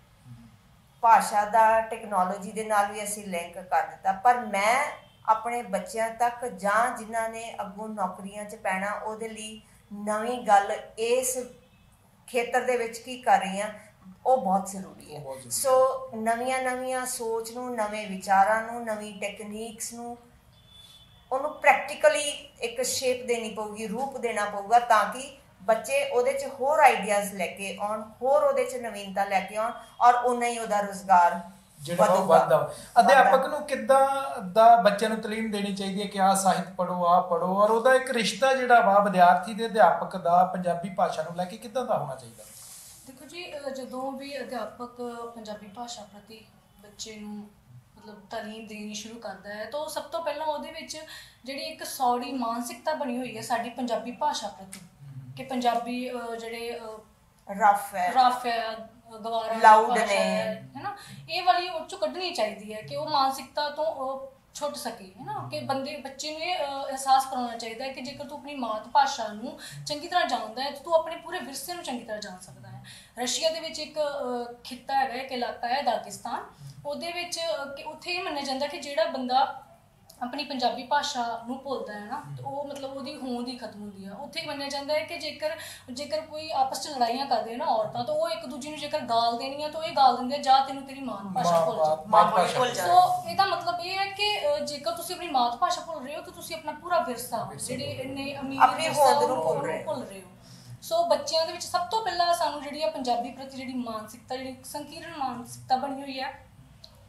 ਭਾਸ਼ਾ ਦਾ ਟੈਕਨੋਲੋਜੀ ਦੇ ਨਾਲ ਵੀ ਅਸੀਂ ਲਿੰਕ ਕਰ ਦਿੱਤਾ, ਪਰ ਮੈਂ ਆਪਣੇ ਬੱਚਿਆਂ ਤੱਕ ਜਾਂ ਜਿਨ੍ਹਾਂ ਨੇ ਅੱਗੋਂ ਨੌਕਰੀਆਂ 'ਚ ਪੈਣਾ ਉਹਦੇ ਲਈ ਨਵੀਂ ਗੱਲ ਇਸ ਖੇਤਰ ਦੇ ਵਿੱਚ ਕੀ ਕਰ ਰਹੀ ਹਾਂ ਉਹ ਬਹੁਤ ਜ਼ਰੂਰੀ ਹੈ। ਸੋ ਨਵੀਆਂ ਸੋਚ ਨੂੰ, ਨਵੇਂ ਵਿਚਾਰਾਂ ਨੂੰ, ਨਵੀਂ ਟੈਕਨੀਕਸ ਨੂੰ, ਉਹਨੂੰ ਪ੍ਰੈਕਟੀਕਲੀ ਇੱਕ ਸ਼ੇਪ ਦੇਣੀ ਪਊਗੀ, ਰੂਪ ਦੇਣਾ ਪਊਗਾ, ਤਾਂ ਕਿ ਬੱਚੇ ਉਹਦੇ 'ਚ ਹੋਰ ਆਈਡੀਆਜ਼ ਲੈ ਕੇ ਆਉਣ, ਹੋਰ ਉਹਦੇ 'ਚ ਨਵੀਨਤਾ ਲੈ ਕੇ ਆਉਣ, ਔਰ ਉਨਾ ਹੀ ਉਹਦਾ ਰੁਜ਼ਗਾਰ ਜਿਹੜਾ ਉਹ ਵੱਧਦਾ। ਅਧਿਆਪਕ ਨੂੰ ਕਿੱਦਾਂ ਦਾ ਬੱਚਿਆਂ ਨੂੰ ਤਾਲੀਮ ਦੇਣੀ ਚਾਹੀਦੀ ਹੈ ਕਿ ਆਹ ਸਾਹਿਤ ਪੜ੍ਹੋ, ਆਹ ਪੜ੍ਹੋ, ਔਰ ਉਹਦਾ ਇੱਕ ਰਿਸ਼ਤਾ ਜਿਹੜਾ ਵਾ ਵਿਦਿਆਰਥੀ ਤੇ ਅਧਿਆਪਕ ਦਾ ਪੰਜਾਬੀ ਭਾਸ਼ਾ ਨੂੰ ਲੈ ਕੇ ਕਿੱਦਾਂ ਦਾ ਹੋਣਾ ਚਾਹੀਦਾ? ਦੇਖੋ ਜੀ, ਜਦੋਂ ਵੀ ਅਧਿਆਪਕ ਪੰਜਾਬੀ ਭਾਸ਼ਾ ਪ੍ਰਤੀ ਬੱਚੇ ਨੂੰ ਮਤਲਬ ਤਾਲੀਮ ਦੇਣੀ ਸ਼ੁਰੂ ਕਰਦਾ ਹੈ ਤਾਂ ਸਭ ਤੋਂ ਪਹਿਲਾਂ ਉਹਦੇ ਵਿੱਚ ਜਿਹੜੀ ਇੱਕ ਸੌੜੀ ਮਾਨਸਿਕਤਾ ਬਣੀ ਹੋਈ ਹੈ ਸਾਡੀ ਪੰਜਾਬੀ ਭਾਸ਼ਾ ਪ੍ਰਤੀ, ਕਿ ਪੰਜਾਬੀ ਜਿਹੜੇ ਰਫ ਹੈ, ਗਵਾਰਾ ਲਾਊਡ ਨੇ, ਹੈ ਨਾ, ਇਹ ਵਾਲੀ ਉਹ 'ਚੋਂ ਕੱਢਣੀ ਚਾਹੀਦੀ ਹੈ ਕਿ ਉਹ ਮਾਨਸਿਕਤਾ ਤੋਂ ਛੁੱਟ ਸਕੇ, ਹੈ ਨਾ। ਕਿ ਬੱਚੇ ਨੂੰ ਇਹ ਅਹਿਸਾਸ ਕਰਾਉਣਾ ਚਾਹੀਦਾ ਹੈ ਕਿ ਜੇਕਰ ਤੂੰ ਆਪਣੀ ਮਾਤ ਭਾਸ਼ਾ ਨੂੰ ਚੰਗੀ ਤਰ੍ਹਾਂ ਜਾਣਦਾ ਹੈ ਤਾਂ ਤੂੰ ਆਪਣੇ ਪੂਰੇ ਵਿਰਸੇ ਨੂੰ ਚੰਗੀ ਤਰ੍ਹਾਂ ਜਾਣ ਸਕਦਾ ਹੈ। ਰਸ਼ੀਆ ਦੇ ਵਿੱਚ ਇੱਕ ਖਿੱਤਾ ਹੈਗਾ, ਇੱਕ ਇਲਾਕਾ ਹੈ ਦਾਗਿਸਤਾਨ, ਉਹਦੇ ਵਿੱਚ ਕਿ ਉੱਥੇ ਇਹ ਮੰਨਿਆ ਜਾਂਦਾ ਕਿ ਜਿਹੜਾ ਬੰਦਾ ਆਪਣੀ ਪੰਜਾਬੀ ਭਾਸ਼ਾ ਨੂੰ ਭੁੱਲਦਾ ਹੈ ਨਾ, ਉਹ ਮਤਲਬ ਉਹਦੀ ਹੋਂਦ ਹੀ ਖਤਮ ਹੁੰਦੀ ਆ। ਉੱਥੇ ਮੰਨਿਆ ਜਾਂਦਾ ਹੈ ਕਿ ਜੇਕਰ ਕੋਈ ਆਪਸ 'ਚ ਲੜਾਈਆਂ ਕਰਦੇ ਨਾ ਔਰਤਾਂ, ਤਾਂ ਉਹ ਇੱਕ ਦੂਜੇ ਨੂੰ ਜੇਕਰ ਗਾਲ ਦੇਣੀ ਆ ਤਾਂ ਇਹ ਗਾਲ ਦਿੰਦੇ ਆ, ਜਾਂ ਤੈਨੂੰ ਤੇਰੀ ਮਾਤ ਭਾਸ਼ਾ ਭੁੱਲ ਜਾ। ਸੋ ਇਹਦਾ ਮਤਲਬ ਇਹ ਹੈ ਕਿ ਜੇਕਰ ਤੁਸੀਂ ਆਪਣੀ ਮਾਤ ਭਾਸ਼ਾ ਭੁੱਲ ਰਹੇ ਹੋ ਤਾਂ ਤੁਸੀਂ ਆਪਣਾ ਪੂਰਾ ਵਿਰਸਾ, ਜਿਹੜੇ ਇੰਨੇ ਅਮੀਰ ਵਿਰਸਾ ਨੂੰ ਭੁੱਲ ਰਹੇ ਹੋ। ਸੋ ਬੱਚਿਆਂ ਦੇ ਵਿੱਚ ਸਭ ਤੋਂ ਪਹਿਲਾਂ ਸਾਨੂੰ ਜਿਹੜੀ ਆ ਪੰਜਾਬੀ ਪ੍ਰਤੀ ਜਿਹੜੀ ਮਾਨਸਿਕਤਾ, ਜਿਹੜੀ ਸੰਕੀਰਣ ਮਾਨਸਿਕਤਾ ਬਣੀ ਹੋਈ ਹੈ,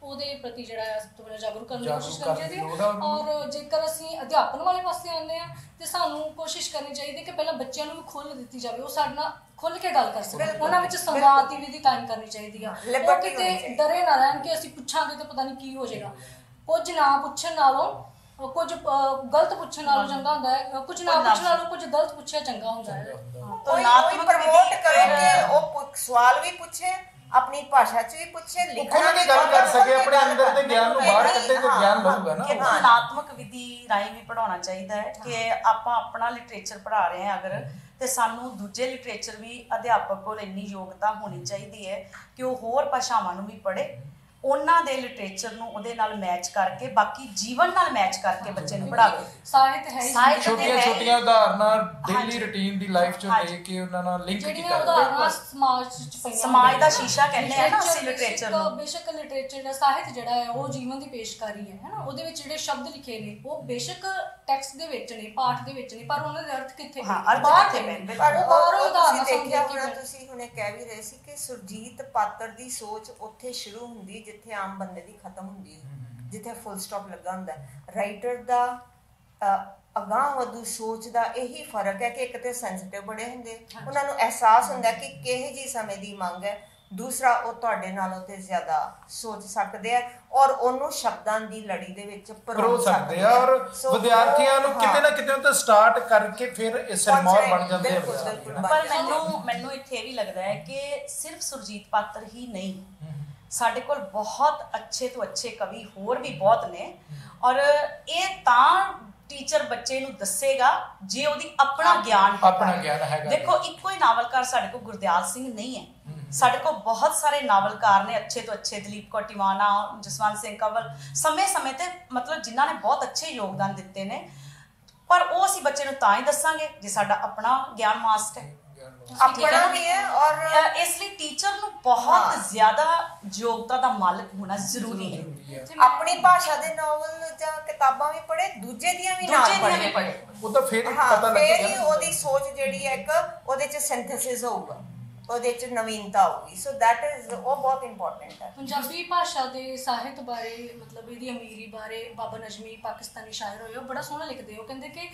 ਉਹਦੇ ਪ੍ਰਤੀ ਜਿਹੜਾ ਹੈ ਸਭ ਤੋਂ ਪਹਿਲਾਂ ਜਾਗਰੂਕ ਕਰਨ ਦੀ ਕੋਸ਼ਿਸ਼ ਕਰਨੀ ਚਾਹੀਦੀ ਹੈ। ਔਰ ਜੇਕਰ ਅਸੀਂ ਅਧਿਆਪਨ ਵਾਲੇ ਪਾਸੇ ਆਉਂਦੇ ਹਾਂ ਤੇ ਸਾਨੂੰ ਕੋਸ਼ਿਸ਼ ਕਰਨੀ ਚਾਹੀਦੀ ਹੈ ਕਿ ਪਹਿਲਾਂ ਬੱਚਿਆਂ ਨੂੰ ਵੀ ਖੁੱਲ੍ਹ ਦਿੱਤੀ ਜਾਵੇ, ਉਹ ਸਾਡੇ ਨਾਲ ਖੁੱਲ੍ਹ ਕੇ ਗੱਲ ਕਰ ਸਕਣ, ਉਹਨਾਂ ਵਿੱਚ ਸੰਵਾਦ ਦੀ ਵਿਧੀ ਕਾਇਮ ਕਰਨੀ ਚਾਹੀਦੀ ਆ। ਉਹ ਕਿਤੇ ਡਰੇ ਨਾ ਰਹਿਣ ਕਿ ਅਸੀਂ ਪੁੱਛਾਂਗੇ ਤਾਂ ਪਤਾ ਨਹੀਂ ਕੀ ਹੋ ਜਾਏਗਾ। ਕੁਝ ਨਾ ਪੁੱਛਣ ਨਾਲੋਂ, ਕੁਝ ਗਲਤ ਪੁੱਛਣ ਨਾਲੋਂ ਚੰਗਾ ਹੁੰਦਾ ਹੈ, ਕੁਝ ਨਾ ਪੁੱਛਣ ਨਾਲੋਂ ਕੁਝ ਗਲਤ ਪੁੱਛਿਆ ਚੰਗਾ ਹੁੰਦਾ ਹੈ। ਕੋਈ ਪ੍ਰਮੋਟ ਕਰੋ ਕਿ ਉਹ ਸਵਾਲ ਵੀ ਪੁੱਛੇ, ਆਪਣੀ ਭਾਸ਼ਾ 'ਚ ਵੀ ਪੁੱਛੇ, ਲਿਖਣਾ ਵੀ ਗੱਲ ਕਰ ਸਕੇ, ਆਪਣੇ ਅੰਦਰ ਦੇ ਗਿਆਨ ਨੂੰ ਬਾਹਰ ਕੱਢੇ ਤੇ ਗਿਆਨ ਲਊਗਾ ਨਾ। ਤੁਲਨਾਤਮਕ ਵਿਧੀ ਰਾਹੀਂ ਵੀ ਪੜਾਉਣਾ ਚਾਹੀਦਾ ਹੈ ਕਿ ਆਪਾਂ ਆਪਣਾ ਲਿਟਰੇਚਰ ਪੜ੍ਹਾ ਰਹੇ ਹਾਂ ਅਗਰ, ਤੇ ਸਾਨੂੰ ਦੂਜੇ ਲਿਟਰੇਚਰ ਵੀ ਅਧਿਆਪਕ ਕੋਲ ਇੰਨੀ ਯੋਗਤਾ ਹੋਣੀ ਚਾਹੀਦੀ ਹੈ ਕਿ ਉਹ ਹੋਰ ਭਾਸ਼ਾਵਾਂ ਨੂੰ ਵੀ ਪੜ੍ਹੇ, ਉਹਨਾਂ ਦੇ ਲਿਟਰੇਚਰ ਨੂੰ ਉਹਦੇ ਨਾਲ ਮੈਚ ਕਰਕੇ, ਬਾਕੀ ਜੀਵਨ ਨਾਲ ਮੈਚ ਕਰਕੇ ਬੱਚੇ ਨੂੰ ਪੜ੍ਹਾਵੇ। ਸਾਹਿਤ ਹੈ, ਛੋਟੀਆਂ ਉਦਾਹਰਨਾਂ ਡੇਲੀ ਰੂਟੀਨ ਦੀ ਲਾਈਫ 'ਚ ਲੈ ਕੇ ਉਹਨਾਂ ਨਾਲ ਲਿੰਕ ਕੀਤਾ ਉਦਾਹਰਨਾਂ ਸਮਾਜ 'ਚ ਪਈਆਂ, ਸਮਾਜ ਦਾ ਸ਼ੀਸ਼ਾ ਕਹਿੰਦੇ ਆ ਨਾ ਅਸੀਂ ਲਿਟਰੇਚਰ ਨੂੰ। ਬੇਸ਼ੱਕ ਲਿਟਰੇਚਰ ਦਾ ਸਾਹਿਤ ਜਿਹੜਾ ਹੈ ਉਹ ਜੀਵਨ ਦੀ ਪੇਸ਼ਕਾਰੀ ਹੈ ਨਾ, ਉਹਦੇ ਵਿੱਚ ਜਿਹੜੇ ਸ਼ਬਦ ਲਿਖੇ ਨੇ ਉਹ ਬੇਸ਼ੱਕ ਟੈਕਸਟ ਦੇ ਵਿੱਚ ਨੇ, ਪਾਠ ਦੇ ਵਿੱਚ ਨੇ, ਪਰ ਉਹਨਾਂ ਦੇ ਅਰਥ ਕਿੱਥੇ ਬਾਹਰ ਪੈਂਦੇ। ਤੁਸੀਂ ਹੁਣੇ ਕਹਿ ਵੀ ਰਹੇ ਸੀ ਕਿ ਸੁਰਜੀਤ ਪਾਤਰ ਦੀ ਸੋਚ ਉੱਥੇ ਸ਼ੁਰੂ ਹੁੰਦੀ ਜਿੱਥੇ ਆਮ ਬੰਦੇ ਦੀ ਖਤਮ ਹੁੰਦੀ ਹੈ, ਜਿੱਥੇ ਫੁੱਲ ਸਟਾਪ ਲੱਗਾ ਹੁੰਦਾ। ਰਾਈਟਰ ਦਾ ਅਗਾਂਹ ਵਧੂ ਸੋਚ ਦਾ ਇਹੀ ਫਰਕ ਹੈ ਕਿ ਇੱਕ ਤੇ ਸੈਂਸਿਟਿਵ ਬੜੇ ਹੁੰਦੇ, ਉਹਨਾਂ ਨੂੰ ਅਹਿਸਾਸ ਹੁੰਦਾ ਕਿ ਕਿਹੋ ਜਿਹੀ ਸਮੇਂ ਦੀ ਮੰਗ ਹੈ, ਦੂਸਰਾ ਉਹ ਤੁਹਾਡੇ ਨਾਲੋਂ ਤੇ ਜ਼ਿਆਦਾ ਸੋਚ ਸਕਦੇ ਆ ਔਰ ਉਹਨੂੰ ਸ਼ਬਦਾਂ ਦੀ ਲੜੀ ਦੇ ਵਿੱਚ ਪਰੋ ਸਕਦੇ ਆ। ਔਰ ਵਿਦਿਆਰਥੀਆਂ ਨੂੰ ਕਿਤੇ ਨਾ ਕਿਤੇ ਤੋਂ ਸਟਾਰਟ ਕਰਕੇ ਫਿਰ ਇਸ ਸਿਰਮੌਰ ਬਣ ਜਾਂਦੇ ਆ। ਪਰ ਮੈਨੂੰ ਇੱਥੇ ਇਹ ਵੀ ਲੱਗਦਾ ਹੈ ਕਿ ਸਿਰਫ ਸੁਰਜੀਤ ਪਾਤਰ ਹੀ ਨਹੀਂ, ਸਾਡੇ ਕੋਲ ਬਹੁਤ ਅੱਛੇ ਤੋਂ ਅੱਛੇ ਕਵੀ ਹੋਰ ਵੀ ਬਹੁਤ ਨੇ, ਔਰ ਇਹ ਤਾਂ ਟੀਚਰ ਬੱਚੇ ਨੂੰ ਦੱਸੇਗਾ ਜੇ ਉਹਦੀ ਆਪਣਾ ਗਿਆਨ ਹੈਗਾ। ਦੇਖੋ ਇੱਕੋ ਹੀ ਨਾਵਲਕਾਰ ਸਾਡੇ ਕੋਲ ਗੁਰਦਿਆਲ ਸਿੰਘ ਨਹੀਂ ਹੈ, ਸਾਡੇ ਕੋਲ ਬਹੁਤ ਸਾਰੇ ਨਾਵਲਕਾਰ ਨੇ ਅੱਛੇ ਤੋਂ ਅੱਛੇ, ਦਲੀਪ ਕੌਰ ਟਿਵਾਣਾ, ਜਸਵੰਤ ਸਿੰਘ ਕੰਵਲ, ਸਮੇਂ ਤੇ ਮਤਲਬ ਜਿਨ੍ਹਾਂ ਨੇ ਬਹੁਤ ਅੱਛੇ ਯੋਗਦਾਨ ਦਿੱਤੇ ਨੇ, ਪਰ ਉਹ ਅਸੀਂ ਬੱਚੇ ਨੂੰ ਤਾਂ ਹੀ ਦੱਸਾਂਗੇ ਜੇ ਸਾਡਾ ਆਪਣਾ ਗਿਆਨ ਮਾਸਟ ਹੈ, ਆਪਣਾ ਵੀ ਹੈ। ਔਰ ਇਸ ਲਈ ਟੀਚਰ ਨੂੰ ਬਹੁਤ ਜ਼ਿਆਦਾ ਯੋਗਤਾ ਦਾ ਮਾਲਕ ਹੋਣਾ ਜ਼ਰੂਰੀ ਹੈ। ਆਪਣੀ ਭਾਸ਼ਾ ਦੇ ਨਾਵਲ ਜਾਂ ਕਿਤਾਬਾਂ ਵੀ ਪੜ੍ਹੇ, ਦੂਜੇ ਦੀਆਂ ਵੀ ਨਾਲ ਪੜ੍ਹੇ, ਉਹ ਤਾਂ ਫਿਰ ਪਤਾ ਲੱਗੇਗਾ, ਫਿਰ ਉਹਦੀ ਸੋਚ ਜਿਹੜੀ ਹੈ ਇੱਕ ਉਹਦੇ 'ਚ ਸਿੰਥੇਸਿਸ ਹੋਊਗਾ, ਉਹਦੇ 'ਚ ਨਵੀਨਤਾ ਹੋਊਗੀ। ਸੋ ਦੈਟ ਇਜ਼ ਉਹ ਬਹੁਤ ਇੰਪੋਰਟੈਂਟ ਹੈ। ਪੰਜਾਬੀ ਭਾਸ਼ਾ ਦੇ ਸਾਹਿਤ ਬਾਰੇ, ਮਤਲਬ ਇਹਦੀ ਅਮੀਰੀ ਬਾਰੇ ਬਾਬਾ ਨਜ਼ਮੀ ਪਾਕਿਸਤਾਨੀ ਸ਼ਾਇਰ ਹੋਏ, ਉਹ ਬੜਾ ਸੋਹਣਾ ਲਿਖਦੇ। ਉਹ ਕਹਿੰਦੇ ਕਿ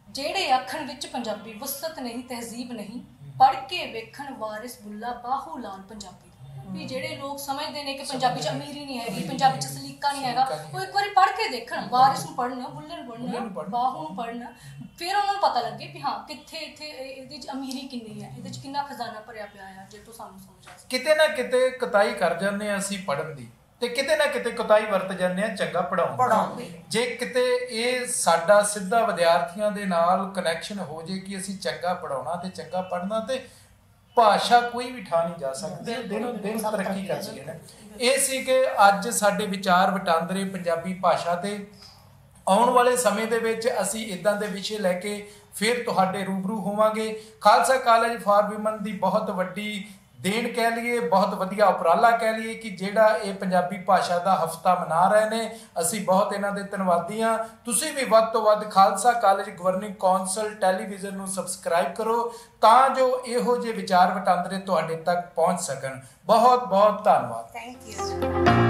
ਜਿਹੜੇ ਆਖਣ ਵਿੱਚ ਪੰਜਾਬੀ ਵਸਤ ਨਹੀਂ, ਤਹਿਜ਼ੀਬ ਨਹੀਂ, ਪੜ੍ਹ ਕੇ ਵੇਖਣ ਵਾਰਿਸ ਬੁੱਲਾ ਬਾਹੂ ਲਾਲ ਪੰਜਾਬੀ। ਵੀ ਜਿਹੜੇ ਲੋਕ ਸਮਝਦੇ ਨੇ ਕਿ ਪੰਜਾਬੀ 'ਚ ਅਮੀਰੀ ਨਹੀਂ ਹੈਗੀ, ਪੰਜਾਬੀ 'ਚ ਵਸੀਕਾ ਨਹੀਂ ਹੈਗਾ, ਉਹ ਇੱਕ ਵਾਰੀ ਪੜ੍ਹ ਕੇ ਦੇਖਣ, ਵਾਰਿਸ ਨੂੰ ਪੜ੍ਹਨਾ, ਬੁੱਲੇ ਨੂੰ ਪੜ੍ਹਨਾ, ਬਾਹੂ ਨੂੰ ਪੜ੍ਹਨਾ, ਫਿਰ ਉਹਨਾਂ ਨੂੰ ਪਤਾ ਲੱਗੇ ਵੀ ਹਾਂ ਕਿੱਥੇ ਇੱਥੇ ਇਹਦੇ 'ਚ ਅਮੀਰੀ ਕਿੰਨੀ ਹੈ, ਇਹਦੇ 'ਚ ਕਿੰਨਾ ਖਜ਼ਾਨਾ ਭਰਿਆ ਪਿਆ ਆ, ਜੇ ਤੋਂ ਸਾਨੂੰ ਸਮਝ ਆ ਸਕੇ। ਕਿਤੇ ਨਾ ਕਿਤੇ ਕੁਤਾਈ ਕਰ ਜਾਂਦੇ ਹਾਂ ਅਸੀਂ ਪੜ੍ਹਨ ਦੀ, ਤੇ ਕਿਤੇ ਨਾ ਕਿਤੇ ਕੁਤਾਈ ਵਰਤ ਜਾਂਦੇ ਆ ਚੰਗਾ ਪੜ੍ਹਾਉਣ ਦੀ। ਜੇ ਕਿਤੇ ਇਹ ਸਾਡਾ ਸਿੱਧਾ ਵਿਦਿਆਰਥੀਆਂ ਦੇ ਨਾਲ ਕਨੈਕਸ਼ਨ ਹੋ ਜੇ ਕਿ ਅਸੀਂ ਚੰਗਾ ਪੜ੍ਹਾਉਣਾ ਤੇ ਚੰਗਾ ਪੜ੍ਹਨਾ, ਤੇ ਭਾਸ਼ਾ ਕੋਈ ਵੀ ਠਾ ਨਹੀਂ ਜਾ ਸਕਦੀ, ਦਿਨੋਂ ਦਿਨ ਤਰੱਕੀ ਕਰਦੀ ਹੈ। ਇਹ ਸੀ ਕਿ ਅੱਜ ਸਾਡੇ ਵਿਚਾਰ ਵਟਾਂਦਰੇ ਪੰਜਾਬੀ ਭਾਸ਼ਾ ਤੇ। ਆਉਣ ਵਾਲੇ ਸਮੇਂ ਦੇ ਵਿੱਚ ਅਸੀਂ ਇਦਾਂ ਦੇ ਵਿਸ਼ੇ ਲੈ ਕੇ ਫਿਰ ਤੁਹਾਡੇ ਰੂਬਰੂ ਹੋਵਾਂਗੇ। ਖਾਲਸਾ ਕਾਲਜ ਫਾਰ ਵਿਮਨ ਦੀ ਬਹੁਤ ਵੱਡੀ ਦੇਣ ਕਹਿ ਲਈਏ, ਬਹੁਤ ਵਧੀਆ ਉਪਰਾਲਾ ਕਹਿ ਲਈਏ ਕਿ ਜਿਹੜਾ ਇਹ ਪੰਜਾਬੀ ਭਾਸ਼ਾ ਦਾ ਹਫਤਾ ਮਨਾ ਰਹੇ ਨੇ। ਅਸੀਂ ਬਹੁਤ ਇਹਨਾਂ ਦੇ ਧੰਨਵਾਦੀ ਹਾਂ। ਤੁਸੀਂ ਵੀ ਵੱਧ ਤੋਂ ਵੱਧ Khalsa college governing council television ਨੂੰ ਸਬਸਕ੍ਰਾਈਬ ਕਰੋ ਤਾਂ ਜੋ ਇਹੋ ਜਿਹੇ ਵਿਚਾਰ ਵਟਾਂਦਰੇ ਤੁਹਾਡੇ ਤੱਕ ਪਹੁੰਚ ਸਕਣ। ਬਹੁਤ ਬਹੁਤ ਧੰਨਵਾਦ। Thank you.